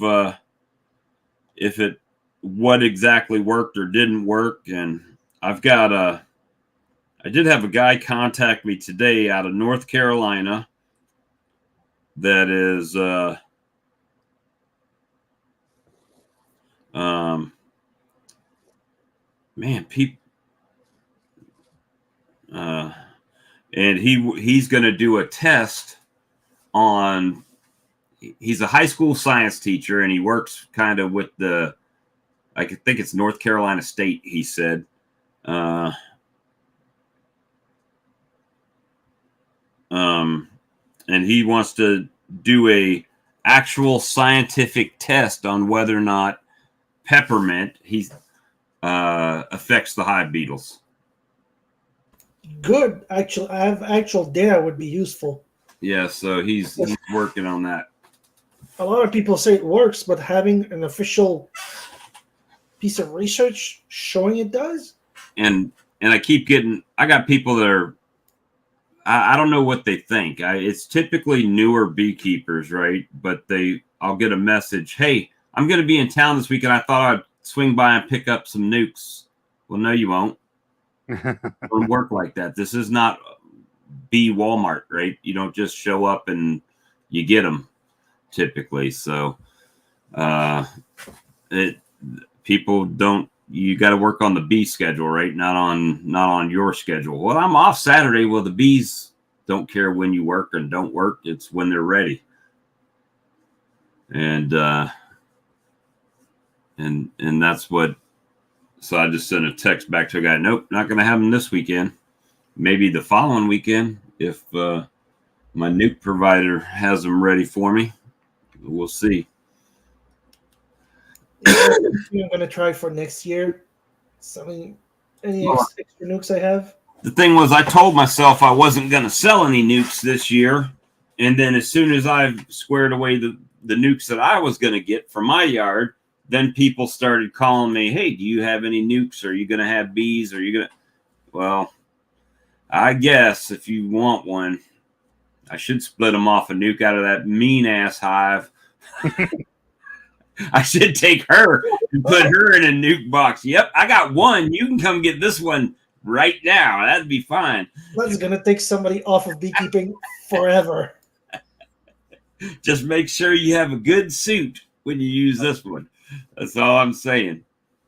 what exactly worked or didn't work. And I did have a guy contact me today out of North Carolina that is people and he's going to do a test on. He's a high school science teacher, and he works kind of with I think it's North Carolina State, he said. And he wants to do a actual scientific test on whether or not peppermint affects the hive beetles. Good. Actual data would be useful. Yeah, so he's working on that. A lot of people say it works, but having an official piece of research showing it does. And I got people that are, I don't know what they think. It's typically newer beekeepers, right? But I'll get a message, hey, I'm going to be in town this weekend. I thought I'd swing by and pick up some nukes. Well, no, you won't. It won't work like that. This is not bee Walmart, right? You don't just show up and you get them typically. So people don't. You got to work on the bee schedule, right? Not on your schedule. Well, I'm off Saturday. Well, the bees don't care when you work and don't work. It's when they're ready. And that's what. So I just sent a text back to a guy. Nope, not going to have them this weekend. Maybe the following weekend if my Nuke provider has them ready for me. We'll see. I'm going to try for next year. Any extra nukes I have? The thing was, I told myself I wasn't going to sell any nukes this year. And then as soon as I've squared away the nukes that I was going to get for my yard, then people started calling me, hey, do you have any nukes? Are you going to have bees? Are you going to? Well, I guess if you want one, I should split them off a nuke out of that mean-ass hive. I should take her and put her in a nuke box. Yep, I got one. You can come get this one right now. That'd be fine. That's going to take somebody off of beekeeping forever. Just make sure you have a good suit when you use this one. That's all I'm saying.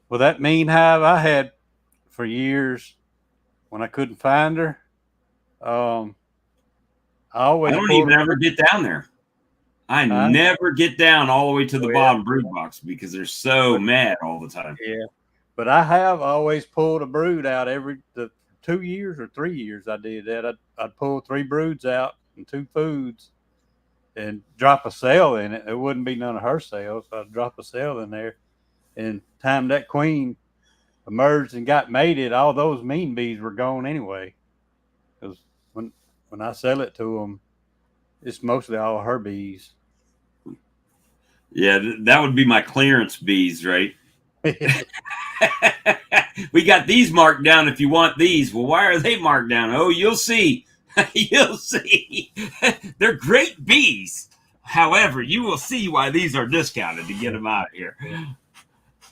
Well, that mean hive I had for years when I couldn't find her, I don't even ever get down there. I never get down all the way to the bottom brood box because they're so mad all the time. Yeah, but I have always pulled a brood out the 2 years or 3 years I did that. I'd pull 3 broods out and 2 foods and drop a cell in it. It wouldn't be none of her cells. So I'd drop a cell in there, and time that queen emerged and got mated, all those mean bees were gone anyway. Because when when I sell it to them, it's mostly all her bees. Yeah, that would be my clearance bees, right? We got these marked down if you want these. Well, why are they marked down? Oh, you'll see. You'll see. They're great bees. However, you will see why these are discounted to get them out here.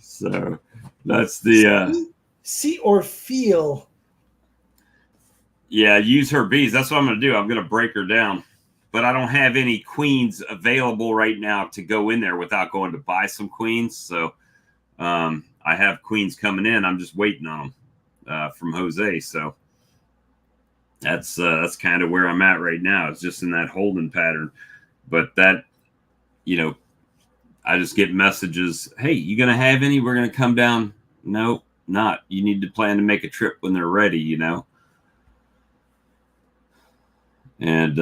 So that's the see or feel. yeah, use her bees. That's what I'm going to do. I'm going to break her down. But I don't have any queens available right now to go in there without going to buy some queens. So I have queens coming in. I'm just waiting on them from Jose. So that's kind of where I'm at right now. It's just in that holding pattern. But that, you know, I just get messages. Hey, you going to have any? We're going to come down. No, not. You need to plan to make a trip when they're ready, you know. And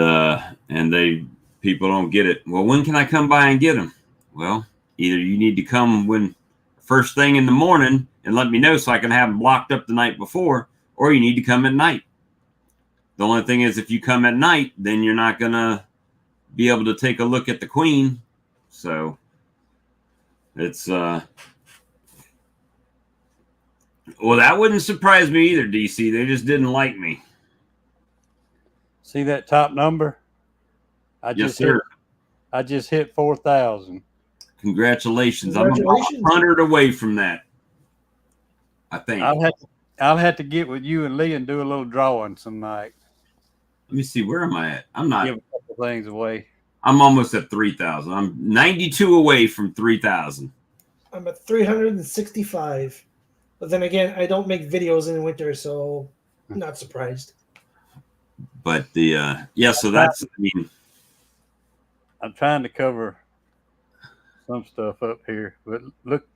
people don't get it. Well, when can I come by and get them? Well, either you need to come when first thing in the morning and let me know so I can have them blocked up the night before, or you need to come at night. The only thing is, if you come at night, then you're not going to be able to take a look at the queen. So it's, well, that wouldn't surprise me either, DC. They just didn't like me. See that top number? Yes, sir. I just hit 4,000. Congratulations. Congratulations. I'm 100 away from that, I think. I'll have to get with you and Lee and do a little drawing some night. Let me see. Where am I at? I'm not. Give a couple things away. I'm almost at 3,000. I'm 92 away from 3,000. I'm at 365. But then again, I don't make videos in the winter, so I'm not surprised. But the yeah, so that's, I mean, I'm trying to cover some stuff up here, but look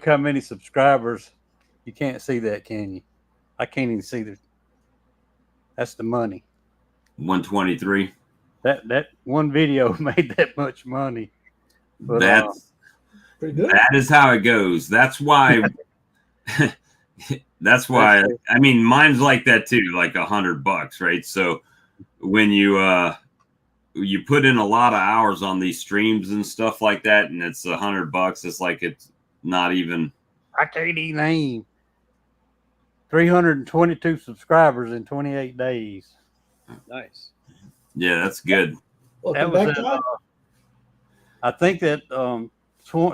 how many subscribers. You can't see that, can you? I can't even see that's the money. 123. That one video made that much money. But, That's pretty good. That is how it goes. That's why. That's why. I mean, mine's like that too, like $100, right? So when you put in a lot of hours on these streams and stuff like that, and it's $100, it's like it's not even. I can't even name 322 subscribers in 28 days. Nice. Yeah, that's good. Welcome back, Todd. I think that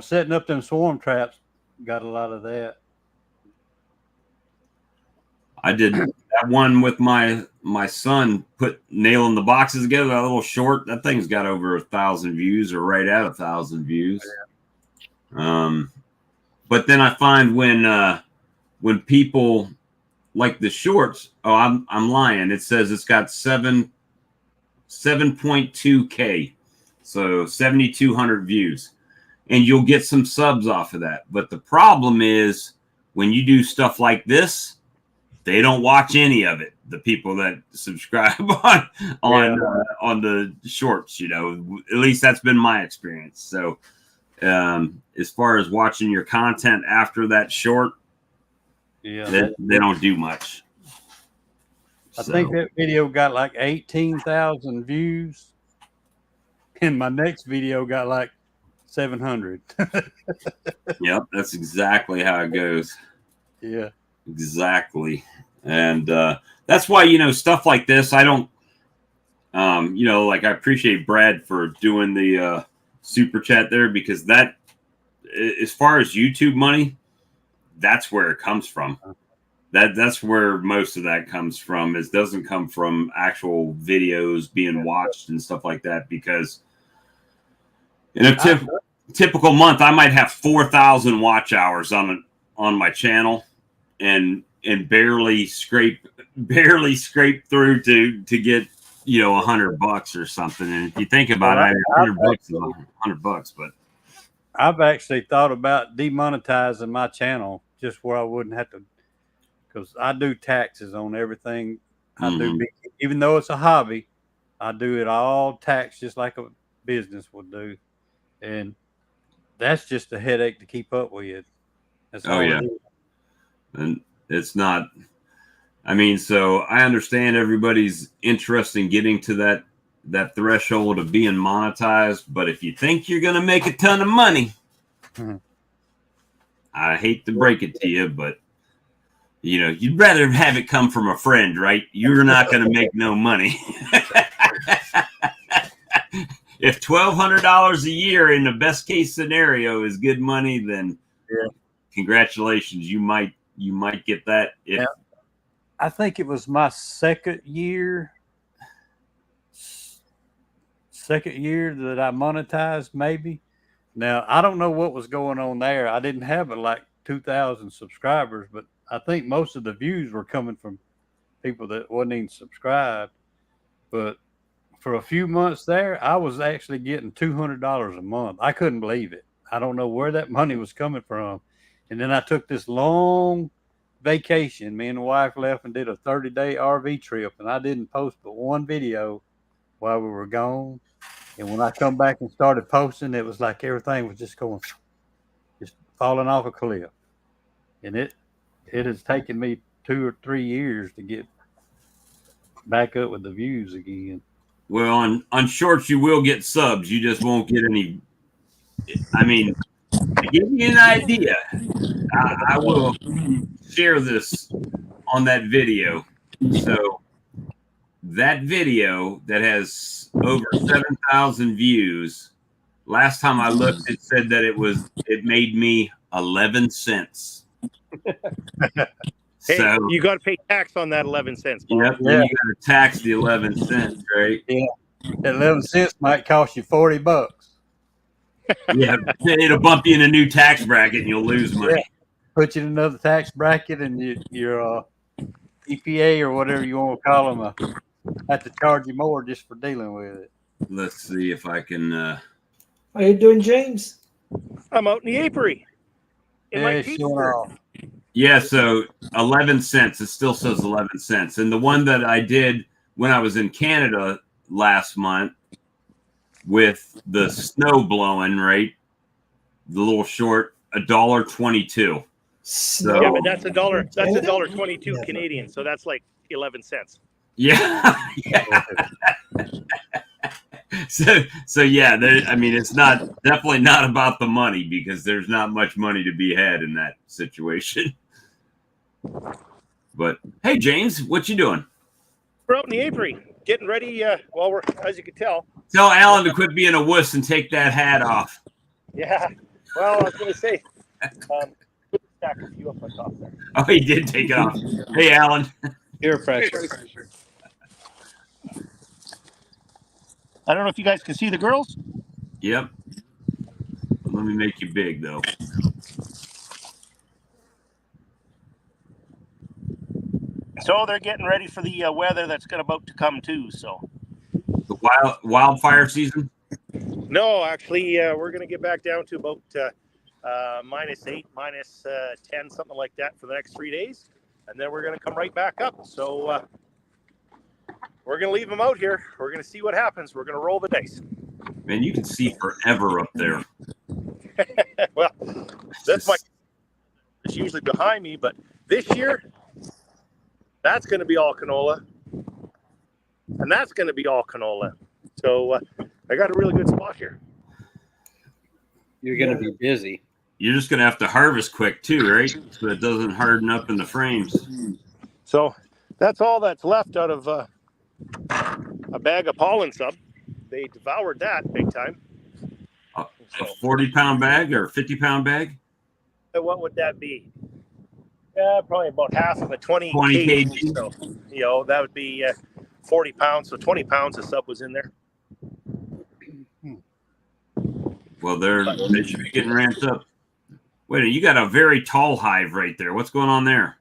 setting up them swarm traps got a lot of that. I did that one with my son, nailing the boxes together, that little short. That thing's got over 1,000 views, or right at 1,000 views. But then I find when people like the shorts, I'm lying. It says it's got 7.2K, so 7,200 views, and you'll get some subs off of that. But the problem is when you do stuff like this, they don't watch any of it. The people that subscribe on the shorts, you know, at least that's been my experience. So as far as watching your content after that short, they don't do much. I think that video got like 18,000 views, and my next video got like 700. Yep, that's exactly how it goes. Yeah. Exactly. And that's why, you know, stuff like this, I don't, you know, like I appreciate Brad for doing the super chat there, because that, as far as YouTube money, that's where it comes from. That's where most of that comes from. It doesn't come from actual videos being watched and stuff like that, because in a typical month, I might have 4,000 watch hours on my channel, and barely scrape through to get, you know, $100 or something. And if you think about it, $100 is $100, but I've actually thought about demonetizing my channel just where I wouldn't have to, because I do taxes on everything I do. Even though it's a hobby, I do it all tax just like a business would do. And that's just a headache to keep up with. That's oh yeah. And it's not, I mean, so I understand everybody's interest in getting to that threshold of being monetized, but if you think you're going to make a ton of money, I hate to break it to you, but you know, you'd rather have it come from a friend, right? You're not going to make no money. If $1,200 a year in the best case scenario is good money, then congratulations, you might get that. Yeah. I think it was my second year that I monetized, maybe. Now, I don't know what was going on there. I didn't have like 2,000 subscribers, but I think most of the views were coming from people that wasn't even subscribed. But for a few months there, I was actually getting $200 a month. I couldn't believe it. I don't know where that money was coming from. And then I took this long vacation. Me and the wife left and did a 30-day RV trip, and I didn't post but one video while we were gone. And when I come back and started posting, it was like everything was just falling off a cliff. And it has taken me 2 or 3 years to get back up with the views again. Well, on shorts, you will get subs. You just won't get any. I mean, to give you an idea, I will share this on that video. So that video that has over 7,000 views, last time I looked, it said that it made me 11 cents. Hey, So you got to pay tax on that 11 cents. Bob. yep, then you got to tax the 11 cents, right? Yeah, that 11 cents might cost you $40. Yeah, it'll bump you in a new tax bracket and you'll lose money. Yeah. Put you in another tax bracket, and your EPA or whatever you want to call them have to charge you more just for dealing with it. Let's see if I can. How you doing, James? I'm out in the apiary. In my Pittsburgh. Yeah, so 11 cents. It still says 11 cents. And the one that I did when I was in Canada last month with the snow blowing, right? The little short, $1.22. So Yeah, but that's $1. That's $1.22 Canadian. So that's like 11 cents. yeah, yeah. So yeah, I mean, it's definitely not about the money, because there's not much money to be had in that situation. But hey, James, what you doing? We're out in the apiary, getting ready. Well, we're, as you can tell. Tell Alan to quit being a wuss and take that hat off. Yeah. Well, I was going to say, stack a few up on top there. Oh, he did take it off. Hey, Alan. Peer pressure. I don't know if you guys can see the girls. Yep. Let me make you big, though. So they're getting ready for the weather that's about to come too. So The wildfire season? no, actually, we're going to get back down to about -8, -10, something like that for the next 3 days, and then we're going to come right back up. So we're going to leave them out here. We're going to see what happens. We're going to roll the dice. Man, you can see forever up there. Well, that's it's usually behind me, but this year, that's going to be all canola, and that's going to be all canola. So I got a really good spot here. You're going to be busy. You're just going to have to harvest quick, too, right? So it doesn't harden up in the frames. So that's all that's left out of a bag of pollen sub. They devoured that big time. A 40-pound bag or a 50-pound bag? What would that be? Yeah, probably about half of a 20 kg. So, that would be 40 pounds. So 20 pounds of sub was in there. Well, they should be getting ramped up. Wait, you got a very tall hive right there. What's going on there?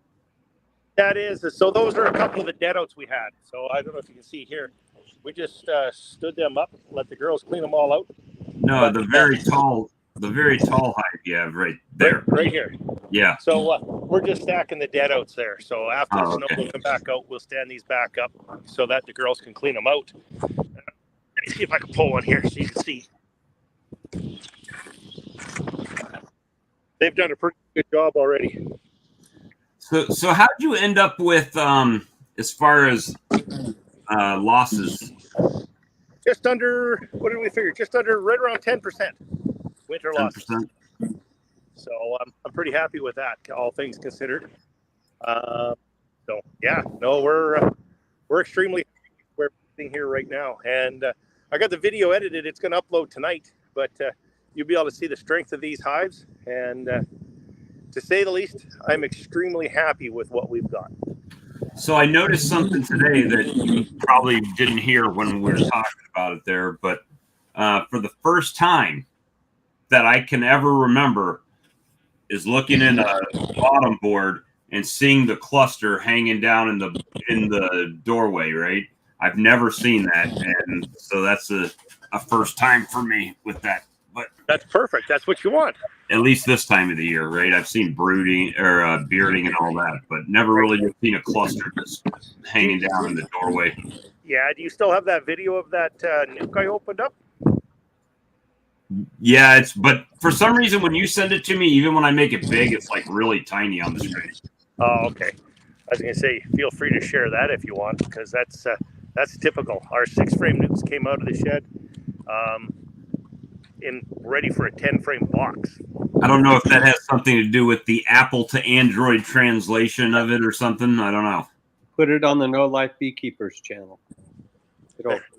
That is. So those are a couple of the dead outs we had. So I don't know if you can see here. We just stood them up, let the girls clean them all out. No, the very tall hive you have right there. Right here. Yeah. So we're just stacking the dead outs there. So after the snow will come back out, we'll stand these back up so that the girls can clean them out. Let me see if I can pull one here so you can see. They've done a pretty good job already. So how did you end up with as far as losses? Just under, what did we figure? Just under, right around 10% winter 10%. losses. So I'm pretty happy with that, all things considered. So yeah, no, we're extremely happy with where we're sitting here right now, and I got the video edited. It's going to upload tonight, but you'll be able to see the strength of these hives, and to say the least, I'm extremely happy with what we've got. So I noticed something today that you probably didn't hear when we were talking about it there, but for the first time that I can ever remember is looking in a bottom board and seeing the cluster hanging down in the doorway, right? I've never seen that, and so that's a first time for me with that. But that's perfect. That's what you want. At least this time of the year, right? I've seen brooding or bearding and all that, but never really seen a cluster just hanging down in the doorway. Yeah. Do you still have that video of that nuke I opened up? Yeah, but for some reason when you send it to me, even when I make it big, it's like really tiny on the screen. Oh, okay. I was gonna say, feel free to share that if you want, because that's typical. Our 6-frame nukes came out of the shed, ready for a 10-frame box. I don't know if that has something to do with the Apple to Android translation of it or something. I don't know. Put it on the No Life Beekeepers channel.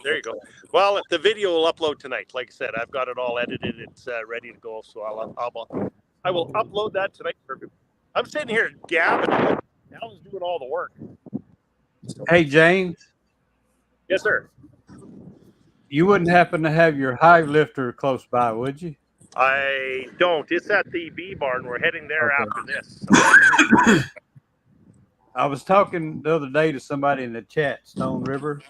There you go. Well, the video will upload tonight. Like I said, I've got it all edited. It's ready to go. So I will upload that tonight for everybody. I'm sitting here gabbing. Alan's doing all the work. Hey, James. Yes, sir. You wouldn't happen to have your hive lifter close by, would you? I don't. It's at the bee barn. We're heading there after this. So. I was talking the other day to somebody in the chat, Stone River,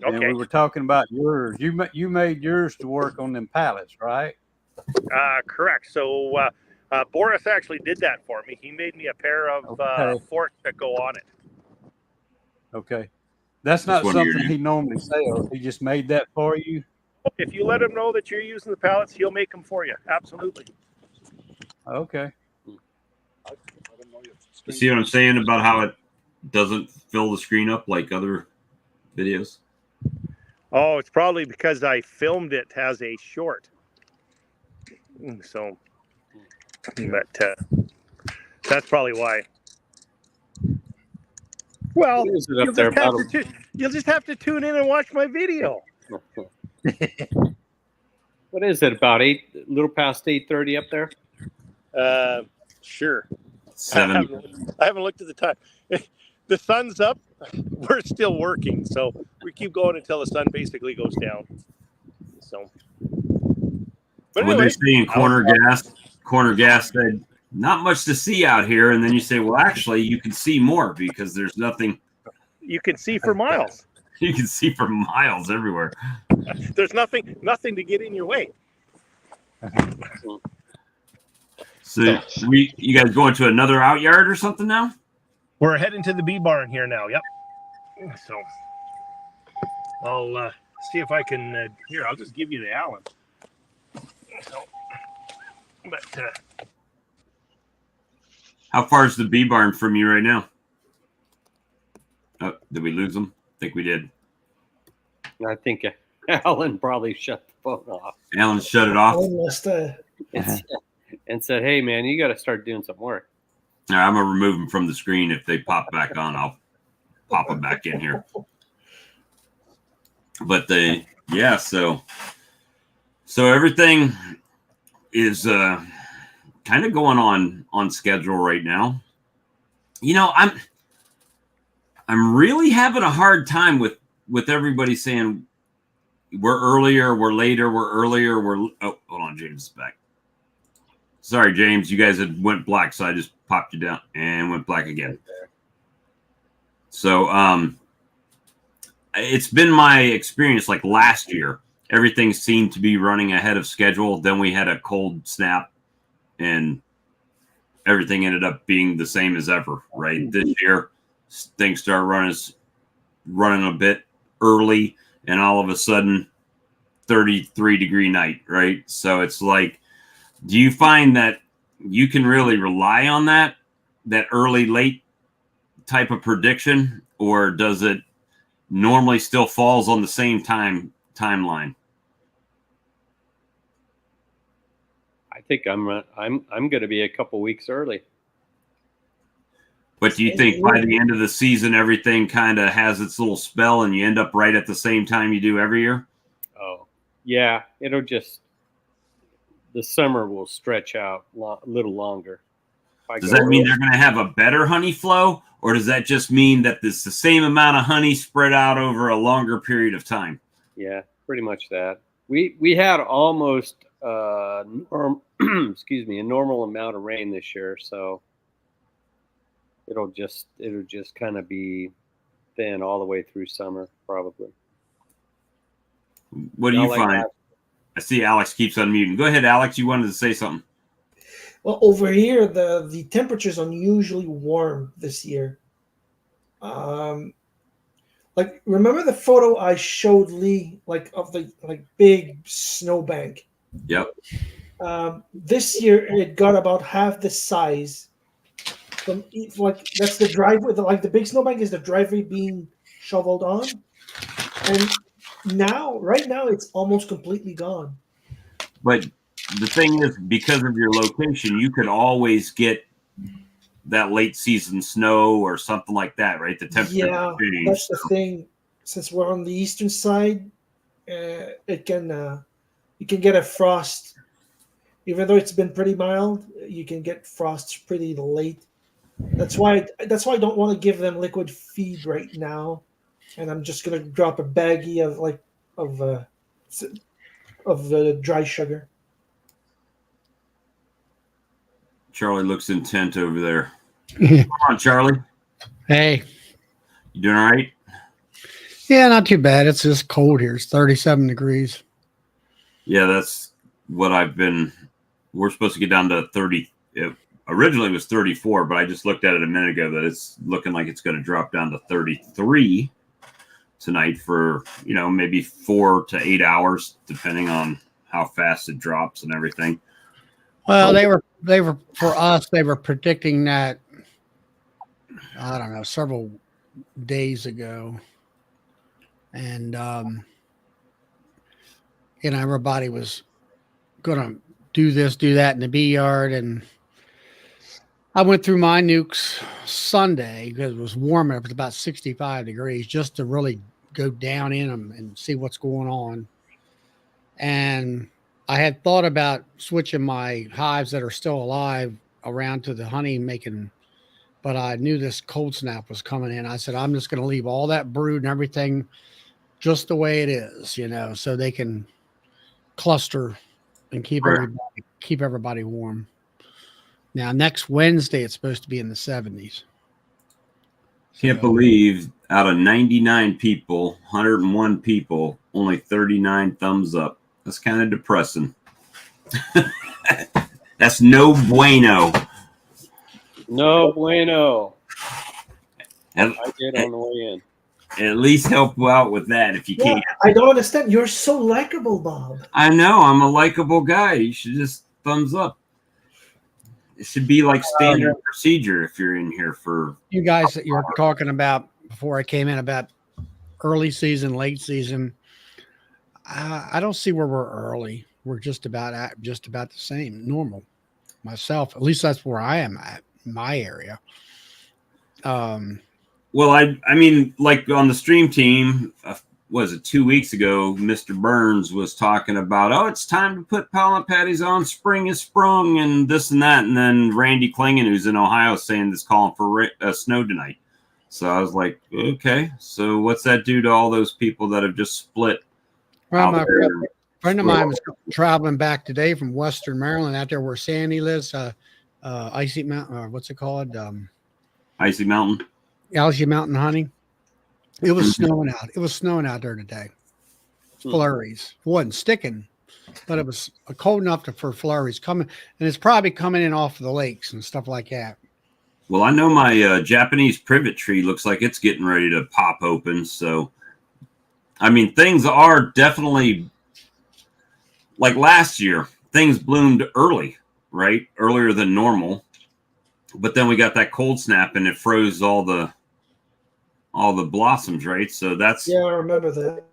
and Okay. we were talking about yours. You made yours to work on them pallets, right? Correct. So Boris actually did that for me. He made me a pair of forks that go on it. Okay. That's not something he normally sells. He just made that for you. If you let him know that you're using the pallets, he'll make them for you. Absolutely. Okay. You see what I'm saying about how it doesn't fill the screen up like other videos? Oh, it's probably because I filmed it as a short. So, but that's probably why. Well, you'll just have to tune in and watch my video. What is it, about a little past 8:30 up there? Sure. 7. I haven't looked at the time. The sun's up. We're still working, so we keep going until the sun basically goes down. So, but what anyway, they say in Corner Gas said, not much to see out here, and then you say, well, actually, you can see more because there's nothing. You can see for miles. You can see for miles everywhere. There's nothing to get in your way. So you guys going to another out yard or something now? We're heading to the bee barn here now. Yep. So I'll see if I can. Here, I'll just give you the Allen. So, but how far is the bee barn from you right now? Oh, did we lose them? I think we did. I think Alan probably shut the phone off. Alan shut it off. And said, hey, man, you got to start doing some work. All right, I'm going to remove them from the screen. If they pop back on, I'll pop them back in here. But so everything is kind of going on schedule right now. You know, I'm really having a hard time with everybody saying we're earlier, we're later, we're earlier, oh, hold on, James is back. Sorry, James, you guys had went black, so I just popped you down and went black again. So it's been my experience, like last year, everything seemed to be running ahead of schedule. Then we had a cold snap and everything ended up being the same as ever, right? This year, things start running a bit early, and all of a sudden 33-degree night, right? So it's like, do you find that you can really rely on that early late type of prediction, or does it normally still falls on the same timeline? I think I'm going to be a couple weeks early. But do you think by the end of the season, everything kind of has its little spell and you end up right at the same time you do every year? Oh, yeah. It'll just, the summer will stretch out a little longer. Does that mean they're going to have a better honey flow, or does that just mean that it's the same amount of honey spread out over a longer period of time? Yeah, pretty much that. We had almost excuse me, a normal amount of rain this year, so it'll just kind of be thin all the way through summer, probably. What do you find? I see Alex keeps unmuting. Go ahead, Alex. You wanted to say something. Well, over here, the temperature's unusually warm this year. Like, remember the photo I showed Lee, like, of the big snowbank? Yep. This year it got about half the size. Like, that's the driveway. Like, the big snowbank is the driveway being shoveled on, and right now, it's almost completely gone. But the thing is, because of your location, you could always get that late season snow or something like that, right? The temperature. Yeah, that's the thing. Since we're on the eastern side, you can get a frost. Even though it's been pretty mild, you can get frosts pretty late. That's why I don't want to give them liquid feed right now, and I'm just gonna drop a baggie of the dry sugar. Charlie looks intent over there. Come on, Charlie. Hey. You doing all right? Yeah, not too bad. It's just cold here. It's 37 degrees. Yeah, that's what I've been. We're supposed to get down to 30. Originally it was 34, but I just looked at it a minute ago that it's looking like it's going to drop down to 33 tonight for, maybe 4 to 8 hours, depending on how fast it drops and everything. Well, they were for us, they were predicting that, I don't know, several days ago. And, everybody was going to do this, do that in the bee yard. And I went through my nukes Sunday because it was warm enough. It was about 65 degrees just to really go down in them and see what's going on. And I had thought about switching my hives that are still alive around to the honey making, but I knew this cold snap was coming in. I said, I'm just going to leave all that brood and everything just the way it is, so they can cluster and keep everybody warm. Now, next Wednesday, it's supposed to be in the 70s. Can't believe out of 99 people, 101 people, only 39 thumbs up. That's kind of depressing. That's no bueno. No bueno. I did on the way in. At least help you out with that if you can. I don't understand. You're so likable, Bob. I know. I'm a likable guy. You should just thumbs up. It should be like standard procedure if you're in here for... You guys that you're talking about before I came in about early season, late season, I don't see where we're early. We're just about the same, normal. Myself, at least that's where I am at, my area. Well, I mean, like on the stream team, was it 2 weeks ago, Mr. Burns was talking about, it's time to put pollen patties on, spring is sprung, and this and that. And then Randy Klingon, who's in Ohio, saying this calling for snow tonight. So I was like, okay, so what's that do to all those people that have just split? Well, my friend of mine was traveling back today from Western Maryland, out there where Sandy lives, Icy Mountain, what's it called? Icy Mountain. Algae Mountain honey. It was snowing out. It was snowing out there today. Flurries. It wasn't sticking, but it was cold enough for flurries coming, and it's probably coming in off of the lakes and stuff like that. Well, I know my Japanese privet tree looks like it's getting ready to pop open. So, I mean, things are definitely like last year. Things bloomed early, right? Earlier than normal. But then we got that cold snap and it froze all the blossoms, right? So that's Yeah, I remember that.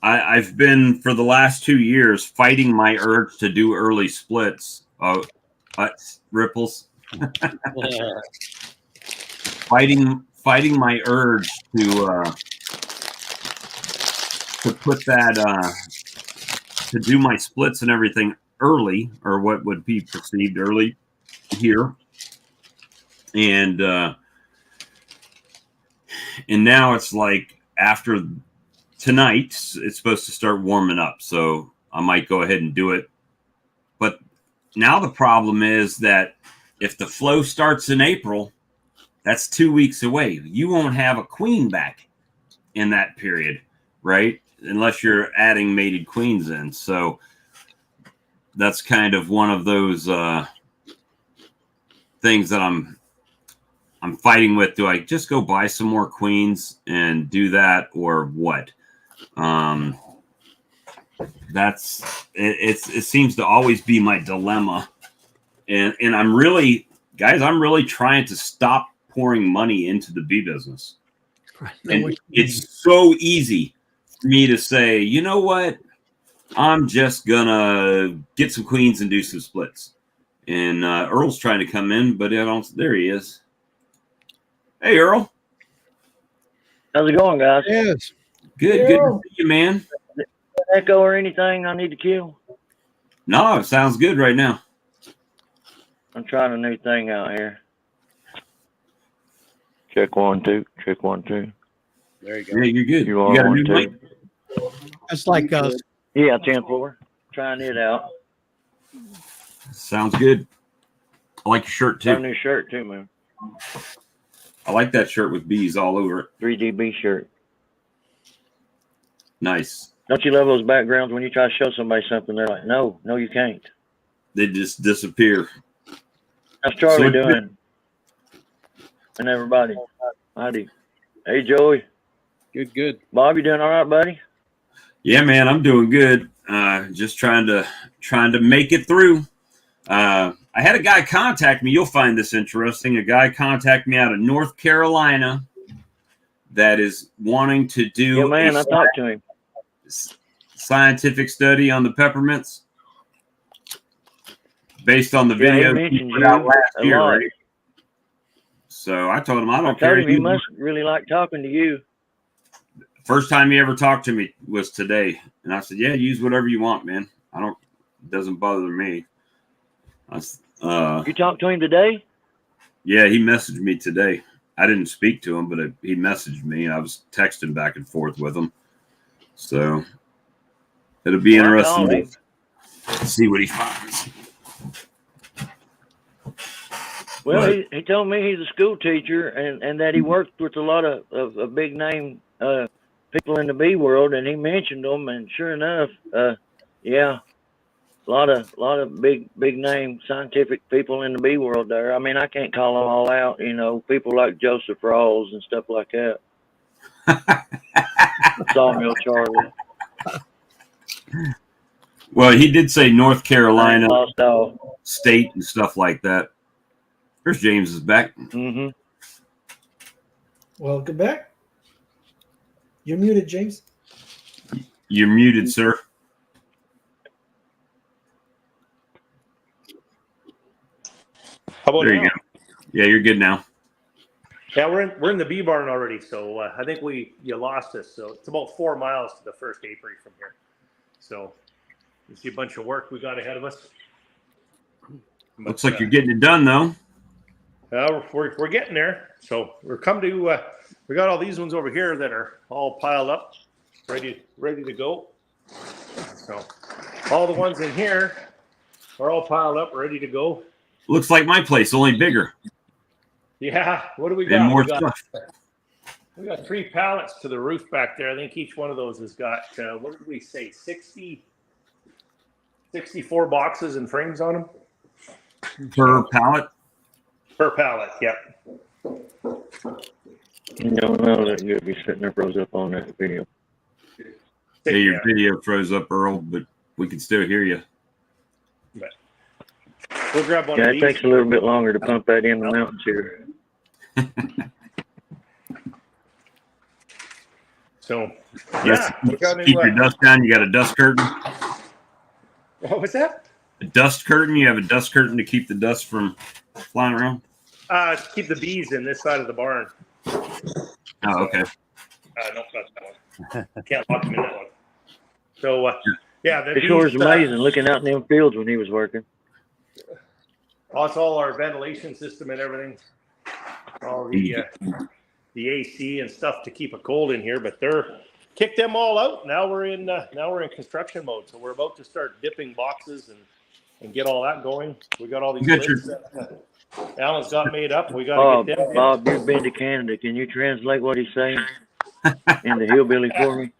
I've been for the last 2 years fighting my urge to do early splits. Ripples. Fighting my urge to put that to do my splits and everything early, or what would be perceived early here. And now it's like after tonight, it's supposed to start warming up. So I might go ahead and do it. But now the problem is that if the flow starts in April, that's 2 weeks away. You won't have a queen back in that period, right? Unless you're adding mated queens in. So that's kind of one of those things that I'm fighting with. Do I just go buy some more queens and do that, or what? It seems to always be my dilemma. And I'm really trying to stop pouring money into the bee business. And it's so easy for me to say, you know what? I'm just gonna get some queens and do some splits. And Earl's trying to come in, but there he is. Hey, Earl. How's it going, guys? Yes. Good to see you, man. Echo or anything I need to kill? No, it sounds good right now. I'm trying a new thing out here. Check 1 2. Check 1 2. There you go. Yeah, you're good. You got a 1 new 2. mic? That's like Yeah, 10-4. Trying it out. Sounds good. I like your shirt Got a too. new shirt too, man. I like that shirt with bees all over it. 3DB shirt. Nice. Don't you love those backgrounds when you try to show somebody something? They're like, no, you can't. They just disappear. How's Charlie So doing? And everybody. Howdy. Hey, Joey. Good. Bob, you doing all right, buddy? Yeah, man, I'm doing good. Just trying to make it through. I had a guy contact me. You'll find this interesting. A guy contact me out of North Carolina that is wanting to do Yeah, man, I talked to him. Scientific study on the peppermints based on the video he put out last year, right? So I told him I don't care. Told him he must really like talking to you. First time he ever talked to me was today, and I said, "Yeah, use whatever you want, man. It doesn't bother me." You talked to him today? Yeah, he messaged me today. I didn't speak to him, but he messaged me, and I was texting back and forth with him. So it'll be interesting to see what he finds. Well, he told me he's a school teacher and that he worked with a lot of big name people in the bee world, and he mentioned them, and sure enough, yeah, a lot of big name scientific people in the bee world there. I mean, I can't call them all out, people like Joseph Rawls and stuff like that. Sawmill Charlie. Well, he did say North Carolina Lost all. State and stuff like that. There's James is back. Mm-hmm. Welcome back. You're muted, James. You're muted, sir. How about There now? you go. Yeah, you're good now. Yeah, we're in the bee barn already, so I think you lost us. So it's about 4 miles to the first apiary from here. So you see a bunch of work we got ahead of us. Looks like you're getting it done, though. We're getting there. So we're come to we got all these ones over here that are all piled up, ready to go. So all the ones in here are all piled up, ready to go. Looks like my place, only bigger. Yeah. What do we got? And more stuff. We got 3 pallets to the roof back there. I think each one of those has got, what did we say, 64 boxes and frames on them? Per pallet? Per pallet, yep. No, that you'll be sitting there froze up on that video. Hey, your video froze up, Earl, but we can still hear you. But We'll grab one Yeah, of it these. takes a little bit longer to pump that in the mountains here. So, yeah, we got Keep new, your dust down. You got a dust curtain. what was that? A dust curtain. You have a dust curtain to keep the dust from flying around. To keep the bees in this side of the barn. Oh, okay. No, not that one. Can't lock them in that one. So, yeah, the It sure is bees, amazing looking out in them fields when he was working. That's all our ventilation system and everything. All the AC and stuff to keep it cold in here, but they're kicked them all out. Now we're in construction mode. So we're about to start dipping boxes and get all that going. We got all these lids that Alan's got made up. We got to get them. Bob, you've been to Canada. Can you translate what he's saying in the hillbilly for me?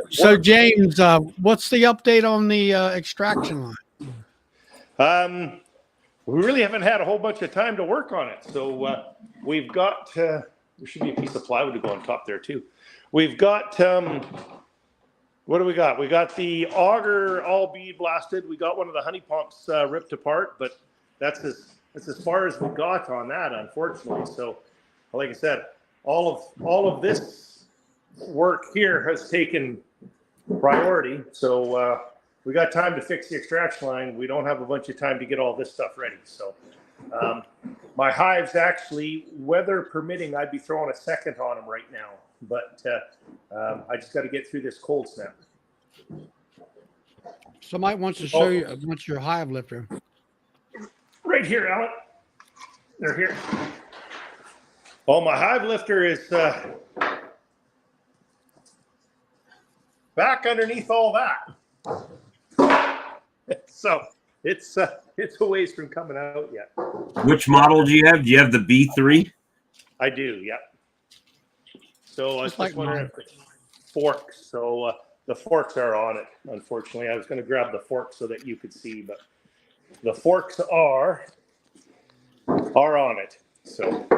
So James, what's the update on the extraction line? We really haven't had a whole bunch of time to work on it. So we've got, there should be a piece of plywood to go on top there too. We've got, what do we got? We got the auger all bead blasted. We got one of the honey pumps ripped apart, but that's as far as we got on that, unfortunately. So like I said, all of this work here has taken priority. So we got time to fix the extraction line. We don't have a bunch of time to get all this stuff ready. So my hives, actually, weather permitting, I'd be throwing a second on them right now. But I just got to get through this cold snap. Somebody wants to show you wants your hive lifter. Right here, Alan. They're here. Oh, my hive lifter is back underneath all that. So it's a ways from coming out yet. Which model do you have? Do you have the B3? I do, yeah. So I was just wondering if it's forks. So the forks are on it, unfortunately. I was going to grab the forks so that you could see, but the forks are on it. So I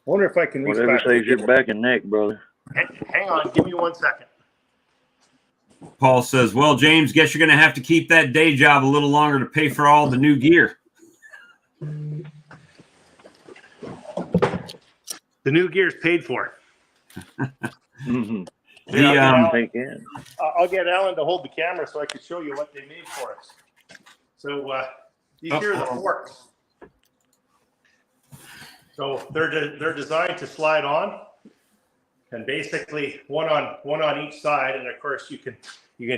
wonder if I can reach Whatever back. saves your back and neck, brother. Hang on, give me 1 second. Paul says, well, James, guess you're going to have to keep that day job a little longer to pay for all the new gear. The new gear's paid for. Mm-hmm. I'll get Alan to hold the camera so I can show you what they made for us. So these here are the forks. So they're designed to slide on, and basically one on each side, and of course you can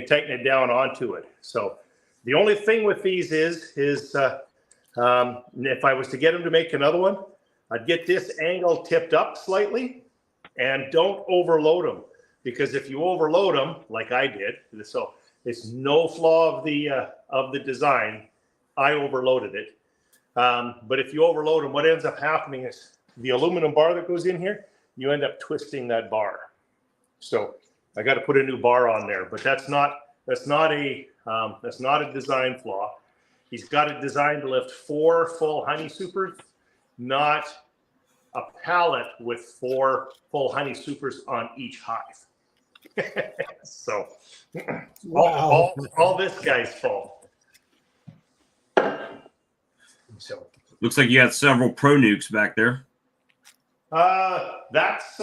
tighten it down onto it. So the only thing with these is if I was to get them to make another one, I'd get this angle tipped up slightly, and don't overload them, because if you overload them like I did, so it's no flaw of the design. I overloaded it. But if you overload them, what ends up happening is the aluminum bar that goes in here, you end up twisting that bar. So I got to put a new bar on there, but that's not a design flaw. He's got it designed to lift 4 full honey supers, not a pallet with 4 full honey supers on each hive. So Wow. all this guy's full. So Looks like you got several Pro Nukes back there. that's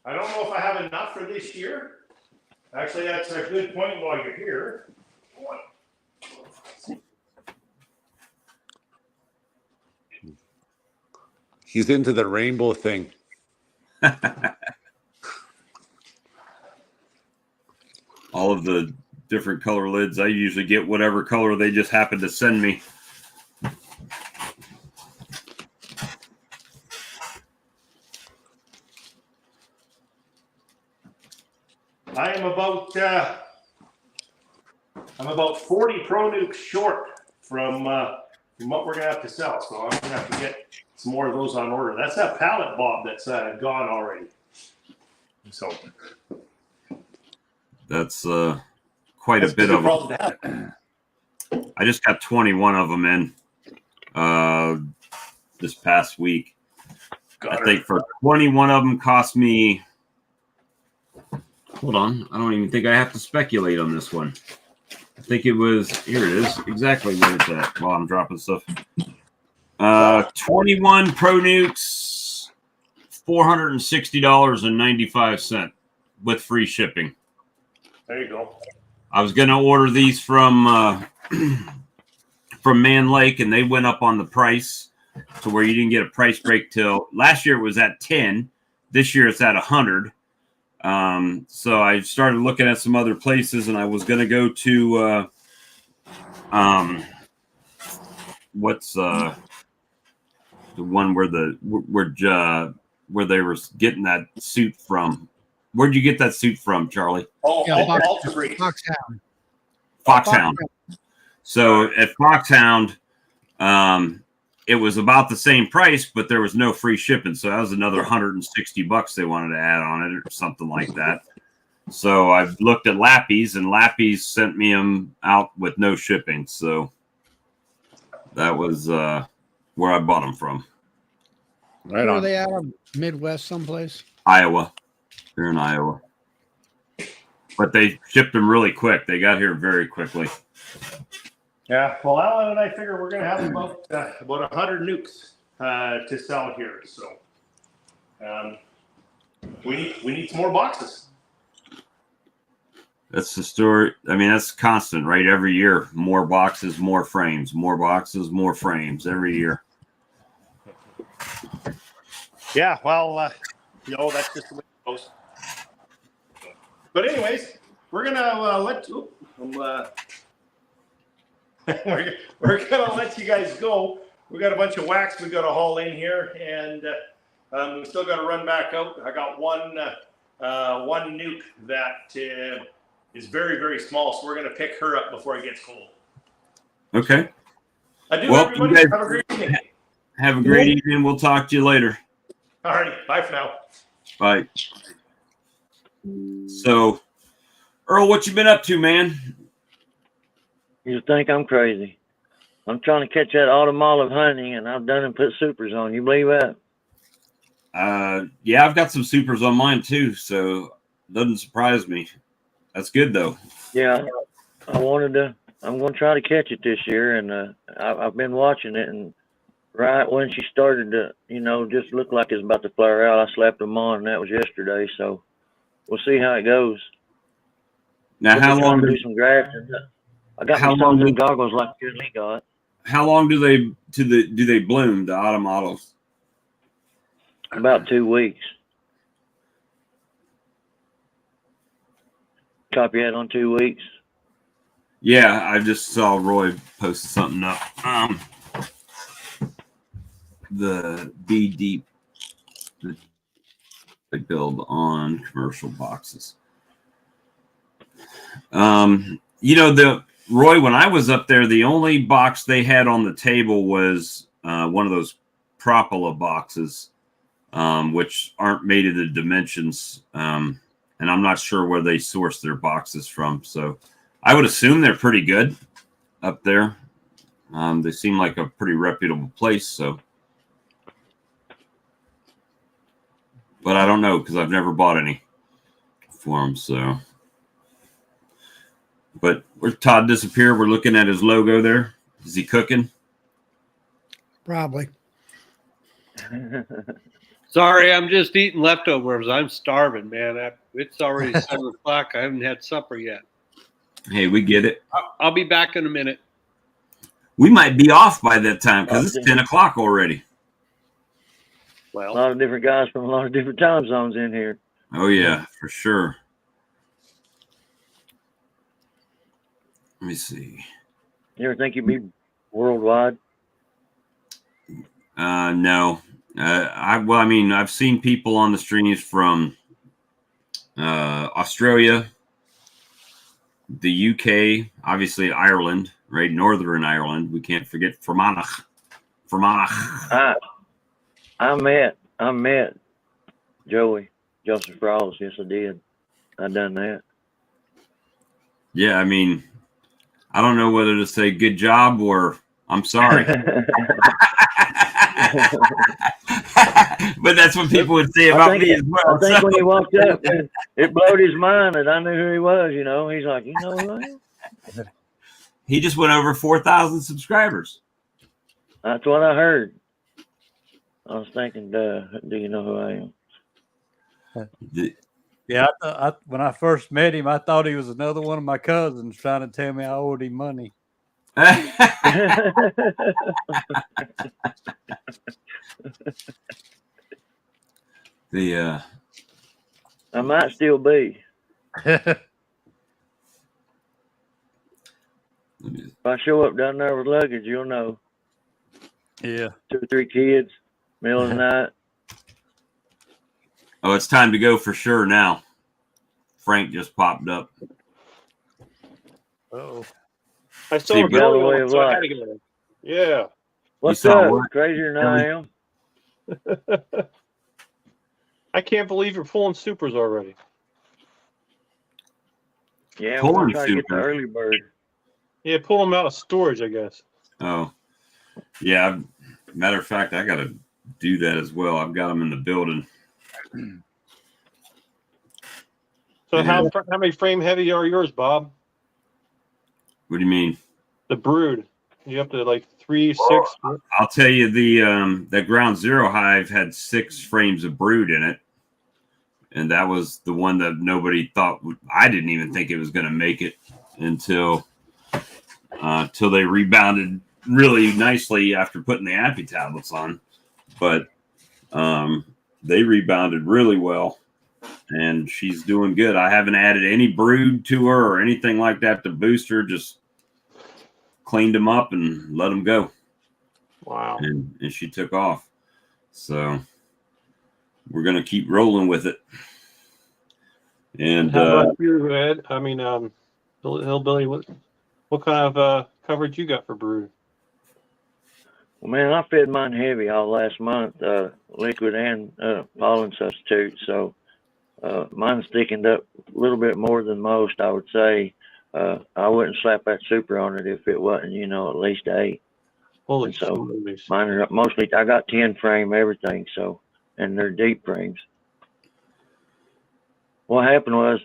I don't know if I have enough for this year. Actually, that's a good point while you're here. He's into the rainbow thing. All of the different color lids. I usually get whatever color they just happen to send me. I am about 40 Pro Nukes short from what we're gonna have to sell. So I'm gonna have to get some more of those on order. That's that pallet, Bob, that's gone already. So that's quite a bit of them. I just got 21 of them in this past week. I think for 21 of them cost me. Hold on, I don't even think I have to speculate on this one. I think it was, here it is, exactly where it's at while I'm dropping stuff. 21 Pro Nukes, $460.95 with free shipping. There you go. I was going to order these from Man Lake, and they went up on the price to where you didn't get a price break till last year. It was at 10. This year it's at 100. So I started looking at some other places, and I was going to go to what's the one where they were getting that suit from. Where'd you get that suit from, Charlie? Oh, Yeah, Foxhound. Foxhound. So at Foxhound, it was about the same price, but there was no free shipping. So that was another $160 they wanted to add on it or something like that. So I looked at Lappy's, and Lappy's sent me them out with no shipping. So that was where I bought them from. Right. Where are they out of? Midwest someplace? Iowa. They're in Iowa. But they shipped them really quick. They got here very quickly. Yeah, well, Alan and I figure we're going to have about 100 nukes to sell here. So we need some more boxes. That's the story. I mean, that's constant, right? Every year, more boxes, more frames, more boxes, more frames every year. Yeah, well, that's just the way it goes. But anyways, we're gonna we're gonna let you guys go. We got a bunch of wax we got to haul in here, and we still got to run back out. I got one nuke that is very, very small, so we're gonna pick her up before it gets cold. Okay. Everybody. Have a great evening. Have a great evening. We'll talk to you later. All right. Bye for now. Bye. So, Earl, what you been up to, man? You think I'm crazy. I'm trying to catch that autumn olive honey, and I've done and put supers on. You believe that? Yeah, I've got some supers on mine too, so it doesn't surprise me. That's good though. Yeah, I'm going to try to catch it this year, and I've been watching it, and right when she started to, just look like it's about to flare out, I slapped them on, and that was yesterday. So we'll see how it goes. Now, how long do some grafting? I got some new goggles like Lee got. How long do they bloom, the autumn olives? About 2 weeks. Copy that on 2 weeks. Yeah, I just saw Roy post something up. The Bee Deep that they build on commercial boxes. Roy, when I was up there, the only box they had on the table was one of those Propola boxes, which aren't made of the dimensions. And I'm not sure where they source their boxes from. So I would assume they're pretty good up there. They seem like a pretty reputable place. So, but I don't know because I've never bought any for them. So. But where's Todd disappear? We're looking at his logo there. Is he cooking? Probably. Sorry, I'm just eating leftovers. I'm starving, man. It's already 7 o'clock. I haven't had supper yet. Hey, we get it. I'll be back in a minute. We might be off by that time because it's 10 o'clock already. Well, a lot of different guys from a lot of different time zones in here. Oh, yeah, for sure. Let me see. You ever think you'd be worldwide? No. I've seen people on the streams from Australia, the UK, obviously Ireland, right? Northern Ireland. We can't forget Fermanagh. I met Joseph Rawls. Yes, I did. I done that. Yeah, I mean, I don't know whether to say good job or I'm sorry. But that's what people would say about me as well. I think when he walked up, it blowed his mind that I knew who he was. He's like, who I am? He just went over 4,000 subscribers. That's what I heard. I was thinking, do you know who I am? Yeah, when I first met him, I thought he was another one of my cousins trying to tell me I owed him money. I might still be. If I show up down there with luggage, you'll know. Yeah. 2 or 3 kids, middle of the night. Oh, it's time to go for sure now. Frank just popped up. Oh, I saw See, a video, way of so I life. had to go. Yeah. What's saw up? what? Crazier than I am. I can't believe you're pulling supers already. Yeah, we're Pulling gonna try to get the super. early bird. Yeah, pull them out of storage, I guess. Oh, yeah. Matter of fact, I got to do that as well. I've got them in the building. So Yeah. how many frame heavy are yours, Bob? What do you mean? The brood. You up to like 3, 6? I'll tell you, the Ground Zero hive had 6 frames of brood in it, and that was the one that nobody thought. I didn't even think it was going to make it until they rebounded really nicely after putting the Appy tablets on. But they rebounded really well, and she's doing good. I haven't added any brood to her or anything like that to boost her. Just cleaned them up and let them go. Wow. And she took off. So we're going to keep rolling with it. And how about you, Ed? I mean, Hillbilly, what kind of coverage you got for brood? Well, man, I fed mine heavy all last month, liquid and pollen substitute. So mine's thickened up a little bit more than most, I would say. I wouldn't slap that super on it if it wasn't, at least 8. Holy and so smokes. mine are mostly, I got 10 frame everything, so, and they're deep frames. What happened was,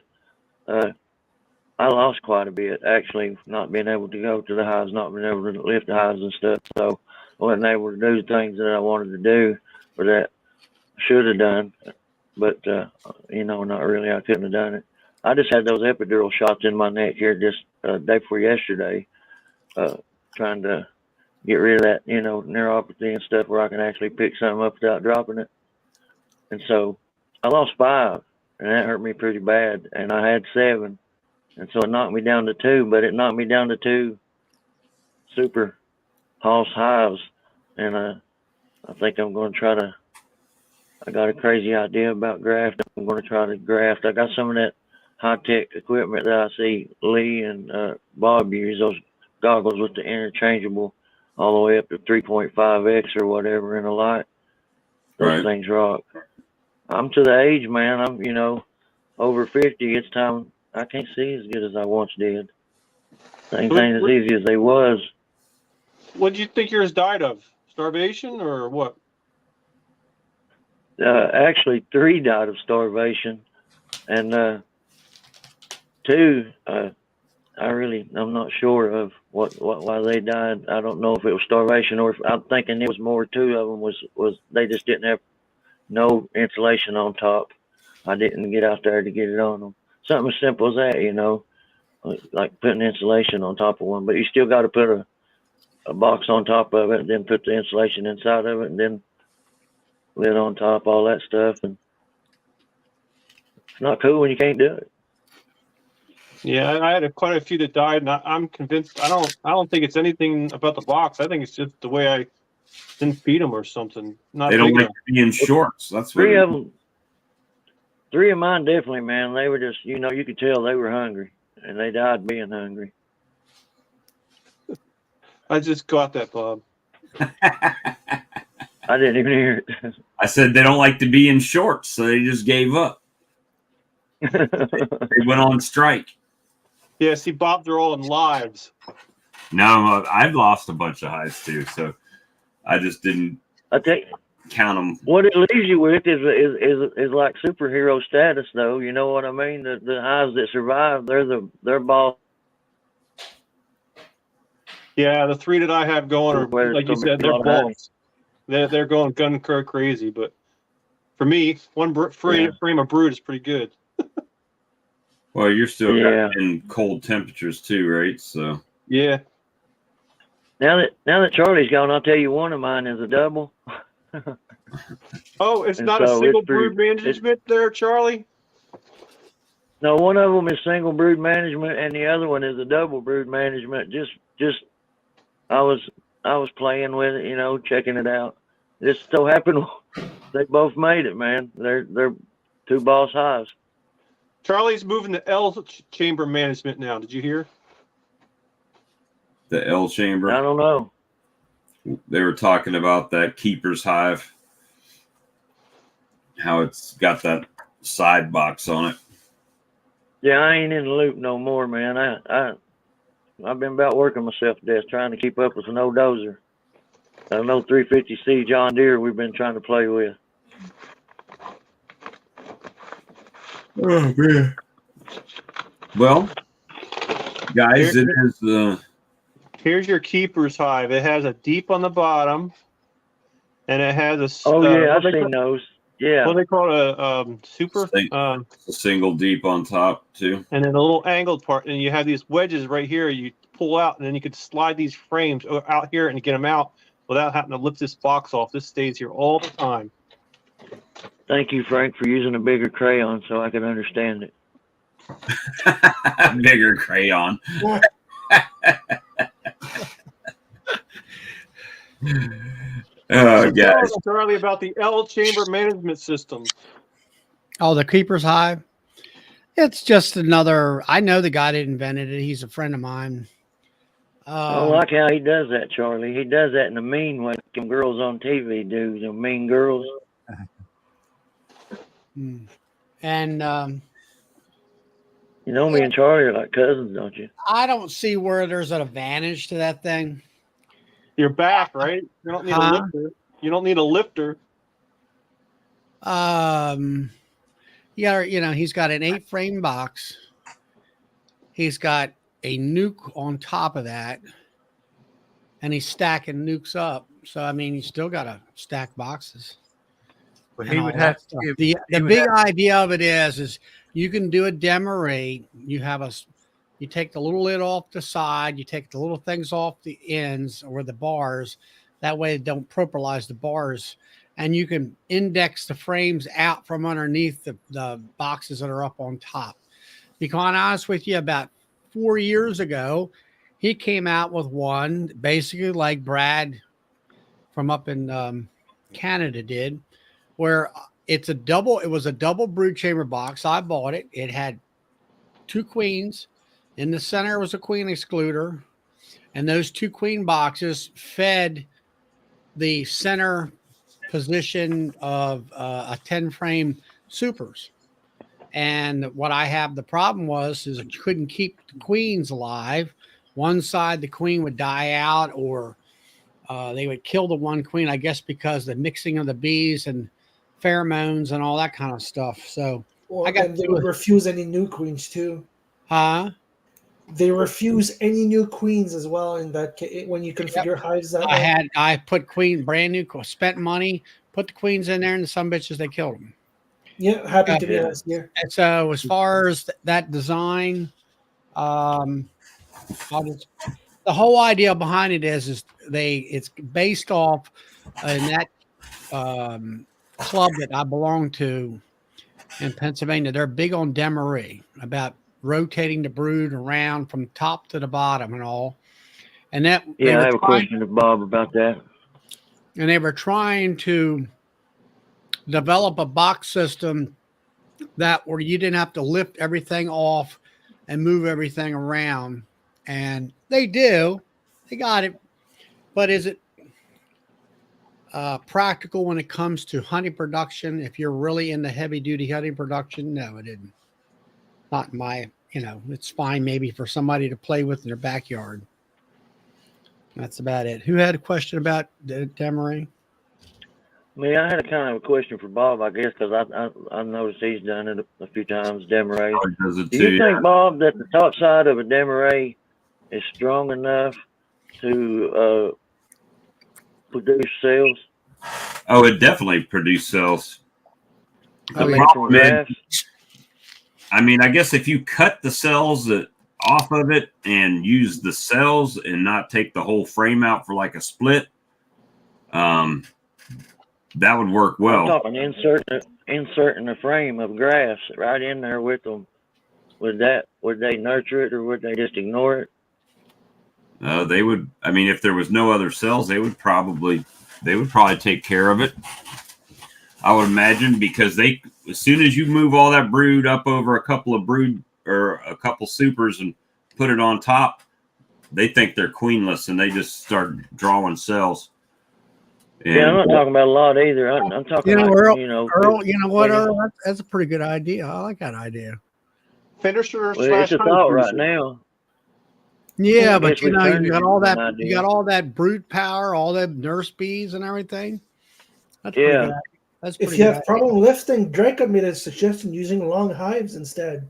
I lost quite a bit, actually, not being able to go to the hives, not being able to lift the hives and stuff. So I wasn't able to do the things that I wanted to do, or that I should have done. But, not really. I couldn't have done it. I just had those epidural shots in my neck here just day before yesterday, trying to get rid of that, neuropathy and stuff where I can actually pick something up without dropping it. And so I lost 5, and that hurt me pretty bad. And I had 7. And so it knocked me down to 2, but it knocked me down to 2 super Hoss hives. And I think I'm going to try to, I got a crazy idea about grafting. I'm going to try to graft. I got some of that high-tech equipment that I see Lee and Bob use, those goggles with the interchangeable all the way up to 3.5x or whatever in a light. Those things rock. I'm to the age, man. I'm, over 50. It's time. I can't see as good as I once did. Things ain't as easy as they was. What do you think yours died of? Starvation or what? Actually, 3 died of starvation, and 2, I'm not sure of why they died. I don't know if it was starvation or if I'm thinking it was more. 2 of them was they just didn't have no insulation on top. I didn't get out there to get it on them. Something as simple as that, like putting insulation on top of one. But you still got to put a box on top of it, and then put the insulation inside of it, and then lid on top, all that stuff. And it's not cool when you can't do it. Yeah, I had quite a few that died, and I'm convinced. I don't think it's anything about the box. I think it's just the way I didn't feed them or something. Not they don't big like enough. to be in shorts. That's what 3 of them. 3 of mine definitely, man. They were just, you could tell they were hungry, and they died being hungry. I just got that, Bob. I didn't even hear it. I said they don't like to be in shorts, so they just gave up. They went on strike. Yeah, see, Bob, they're all in lives. No, I've lost a bunch of hives too, so I just didn't count them. What it leaves you with is like superhero status, though. You know what I mean? The hives that survive, they're boss. Yeah, the 3 that I have going are, Where like you it's gonna said, be a they're lot of honey. bulks. They're going gun crazy, but for me, one frame of brood is pretty good. Well, you're still Yeah. in cold temperatures too, right? So Yeah. Now that Charlie's gone, I'll tell you one of mine is a double. Oh, it's And not a so single it's pretty- brood management there, Charlie? No, one of them is single brood management, and the other one is a double brood management. Just I was playing with it, you know, checking it out. It so happened they both made it, man. They're 2 boss hives. Charlie's moving to L chamber management now. Did you hear? the L chamber. I don't know. They were talking about that keeper's hive, how it's got that side box on it. Yeah, I ain't in the loop no more, man. I've been about working myself to death trying to keep up with an old dozer. An old 350C John Deere we've been trying to play with. Oh man. Well, guys, it is Here's your keeper's hive. It has a deep on the bottom, and it has a. Oh yeah, I've seen those. Yeah. What do they call it? A super. a single deep on top too. And then a little angled part, and you have these wedges right here. You pull out, and then you could slide these frames out here and get them out without having to lift this box off. This stays here all the time. Thank you, Frank, for using a bigger crayon so I could understand it. Bigger crayon. Oh, guys. Charlie, about the L chamber management system. Oh, the keeper's hive. It's just another. I know the guy that invented it. He's a friend of mine. I like how he does that, Charlie. He does that in a mean way. Some girls on TV do, the mean girls. And you know, me and Charlie are like cousins, don't you? I don't see where there's an advantage to that thing. Your back, right? You don't need a lifter. You don't need a lifter. Yeah, you know, he's got an 8-frame box. He's got a nuke on top of that, and he's stacking nukes up. So I mean, he's still got to stack boxes. But he would have to give, the big idea of it is you can do a demarate. You take the little lid off the side, you take the little things off the ends or the bars. That way it don't propylize the bars. And you can index the frames out from underneath the boxes that are up on top. To be quite honest with you, about 4 years ago, he came out with one, basically like Brad from up in Canada did, where it was a double brood chamber box. I bought it. It had 2 queens. In the center was a queen excluder, and those 2 queen boxes fed the center position of a 10-frame supers. And what I have the problem is I couldn't keep the queens alive. One side, the queen would die out, or they would kill the one queen, I guess, because the mixing of the bees and pheromones and all that kind of stuff. So and they would refuse any new queens too. Huh? They refuse any new queens as well in that case when you configure hives that way. I put brand new, spent money, put the queens in there, and some bitches, they killed them. Yeah, happened to me last year. And so as far as that design, the whole idea behind it is it's based off in that club that I belong to in Pennsylvania. They're big on demaree, about rotating the brood around from top to the bottom and all. And that I have a question to Bob about that. And they were trying to develop a box system where you didn't have to lift everything off and move everything around. And they got it. But is it practical when it comes to honey production? If you're really into heavy duty honey production, no, it isn't. Not my, it's fine maybe for somebody to play with in their backyard. That's about it. Who had a question about demaree? I had a kind of a question for Bob, I guess, because I noticed he's done it a few times, demaree. Do you think, Bob, that the top side of a demaree is strong enough to produce cells? Oh, it definitely produced cells. I The mean, from problem is, grafts? I mean, I guess if you cut the cells off of it and use the cells and not take the whole frame out for like a split, that would work well. I'm talking inserting a frame of grafts right in there with them. Would they nurture it, or would they just ignore it? They would. I mean, if there was no other cells, they would probably take care of it. I would imagine, because as soon as you move all that brood up over a couple of brood or a couple supers and put it on top, they think they're queenless and they just start drawing cells. And Yeah, I'm not talking about a lot either. I'm talking Earl, you know, Earl, you know what, Earl? That's a pretty good idea. I like that idea. Finisher well, slash it's a honey thought producer. right now. Yeah, I but guess we you turned it got into all an that idea. you got all that brood power, all that nurse bees and everything. That's pretty Yeah. good. That's If pretty you good have problem lifting, Draco made a suggestion using long hives instead.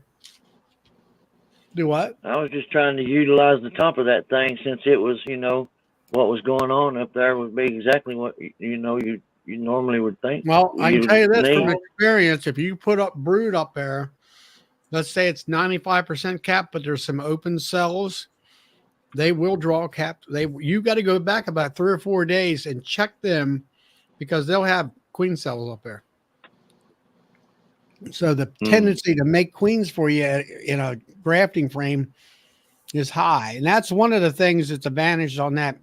Do what? I was just trying to utilize the top of that thing, since it was, you know, what was going on up there would be exactly what you normally would think. Well, I can tell you this from need. experience: if you put up brood up there, let's say it's 95% cap, but there's some open cells, they will draw cap. You got to go back about 3 or 4 days and check them, because they'll have queen cells up there. So the tendency to make queens for you in a grafting frame is high. And that's one of the things that's advantaged on that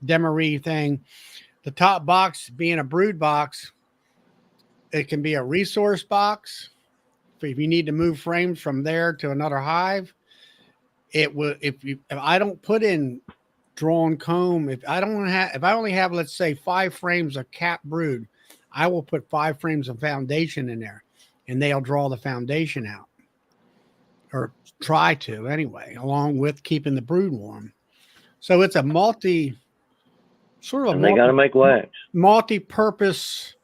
Demery thing. The top box being a brood box, it can be a resource box. If you need to move frames from there to another hive, it will. If I don't put in drawn comb, if I only have, let's say, 5 frames of cap brood, I will put 5 frames of foundation in there, and they'll draw the foundation out, or try to anyway, along with keeping the brood warm. So it's a multi-purpose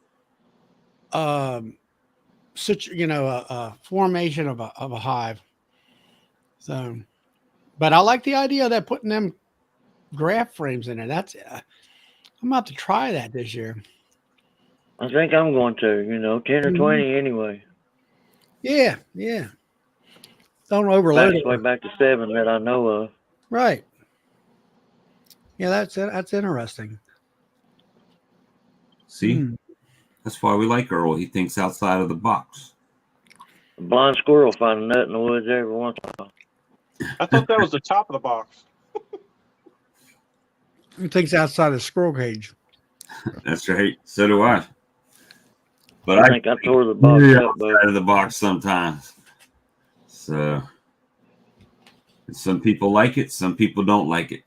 formation of a hive. So, but I like the idea of that, putting them graft frames in there. That's I'm about to try that this year. I think I'm going to, 10 or 20 anyway. Yeah. Don't overload it. Way back to 7 that I know of. Right. Yeah, that's interesting. See, that's why we like Earl. He thinks outside of the box. A blind squirrel find a nut in the woods every once in a while. I thought that was the top of the box. He thinks outside the squirrel cage. That's right. So do I. But I think I tore the box up, outside of the box sometimes. So some people like it, some people don't like it.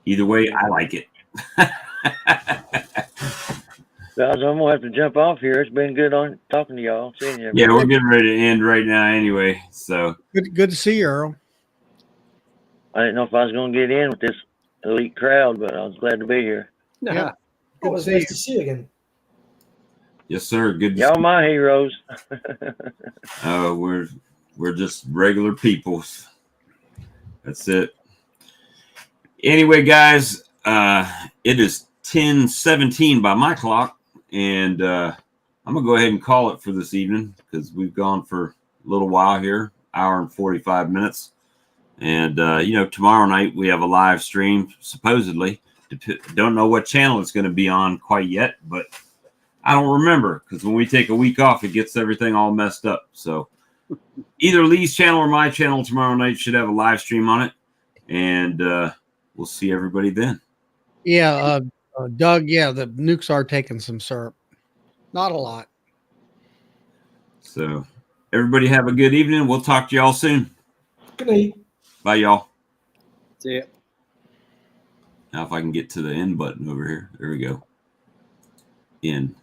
Either way, I like it. Guys, I'm gonna have to jump off here. It's been good on talking to y'all. Seeing you. Yeah, we're getting ready to end right now anyway. So good to see you, Earl. I didn't know if I was gonna get in with this elite crowd, but I was glad to be here. Yeah. It was nice to see you again. Yes, sir. Good to Y'all my heroes. we're just regular people. That's it. Anyway, guys, it is 10:17 by my clock, and I'm gonna go ahead and call it for this evening, because we've gone for a little while here, hour and 45 minutes. And tomorrow night we have a live stream, supposedly. Don't know what channel it's going to be on quite yet, but I don't remember, because when we take a week off, it gets everything all messed up. So either Lee's channel or my channel tomorrow night should have a live stream on it, and we'll see everybody then. Yeah, Doug. Yeah, the nukes are taking some syrup. Not a lot. So everybody have a good evening. We'll talk to y'all soon. Good night. Bye, y'all. See ya. Now if I can get to the end button over here. There we go. End.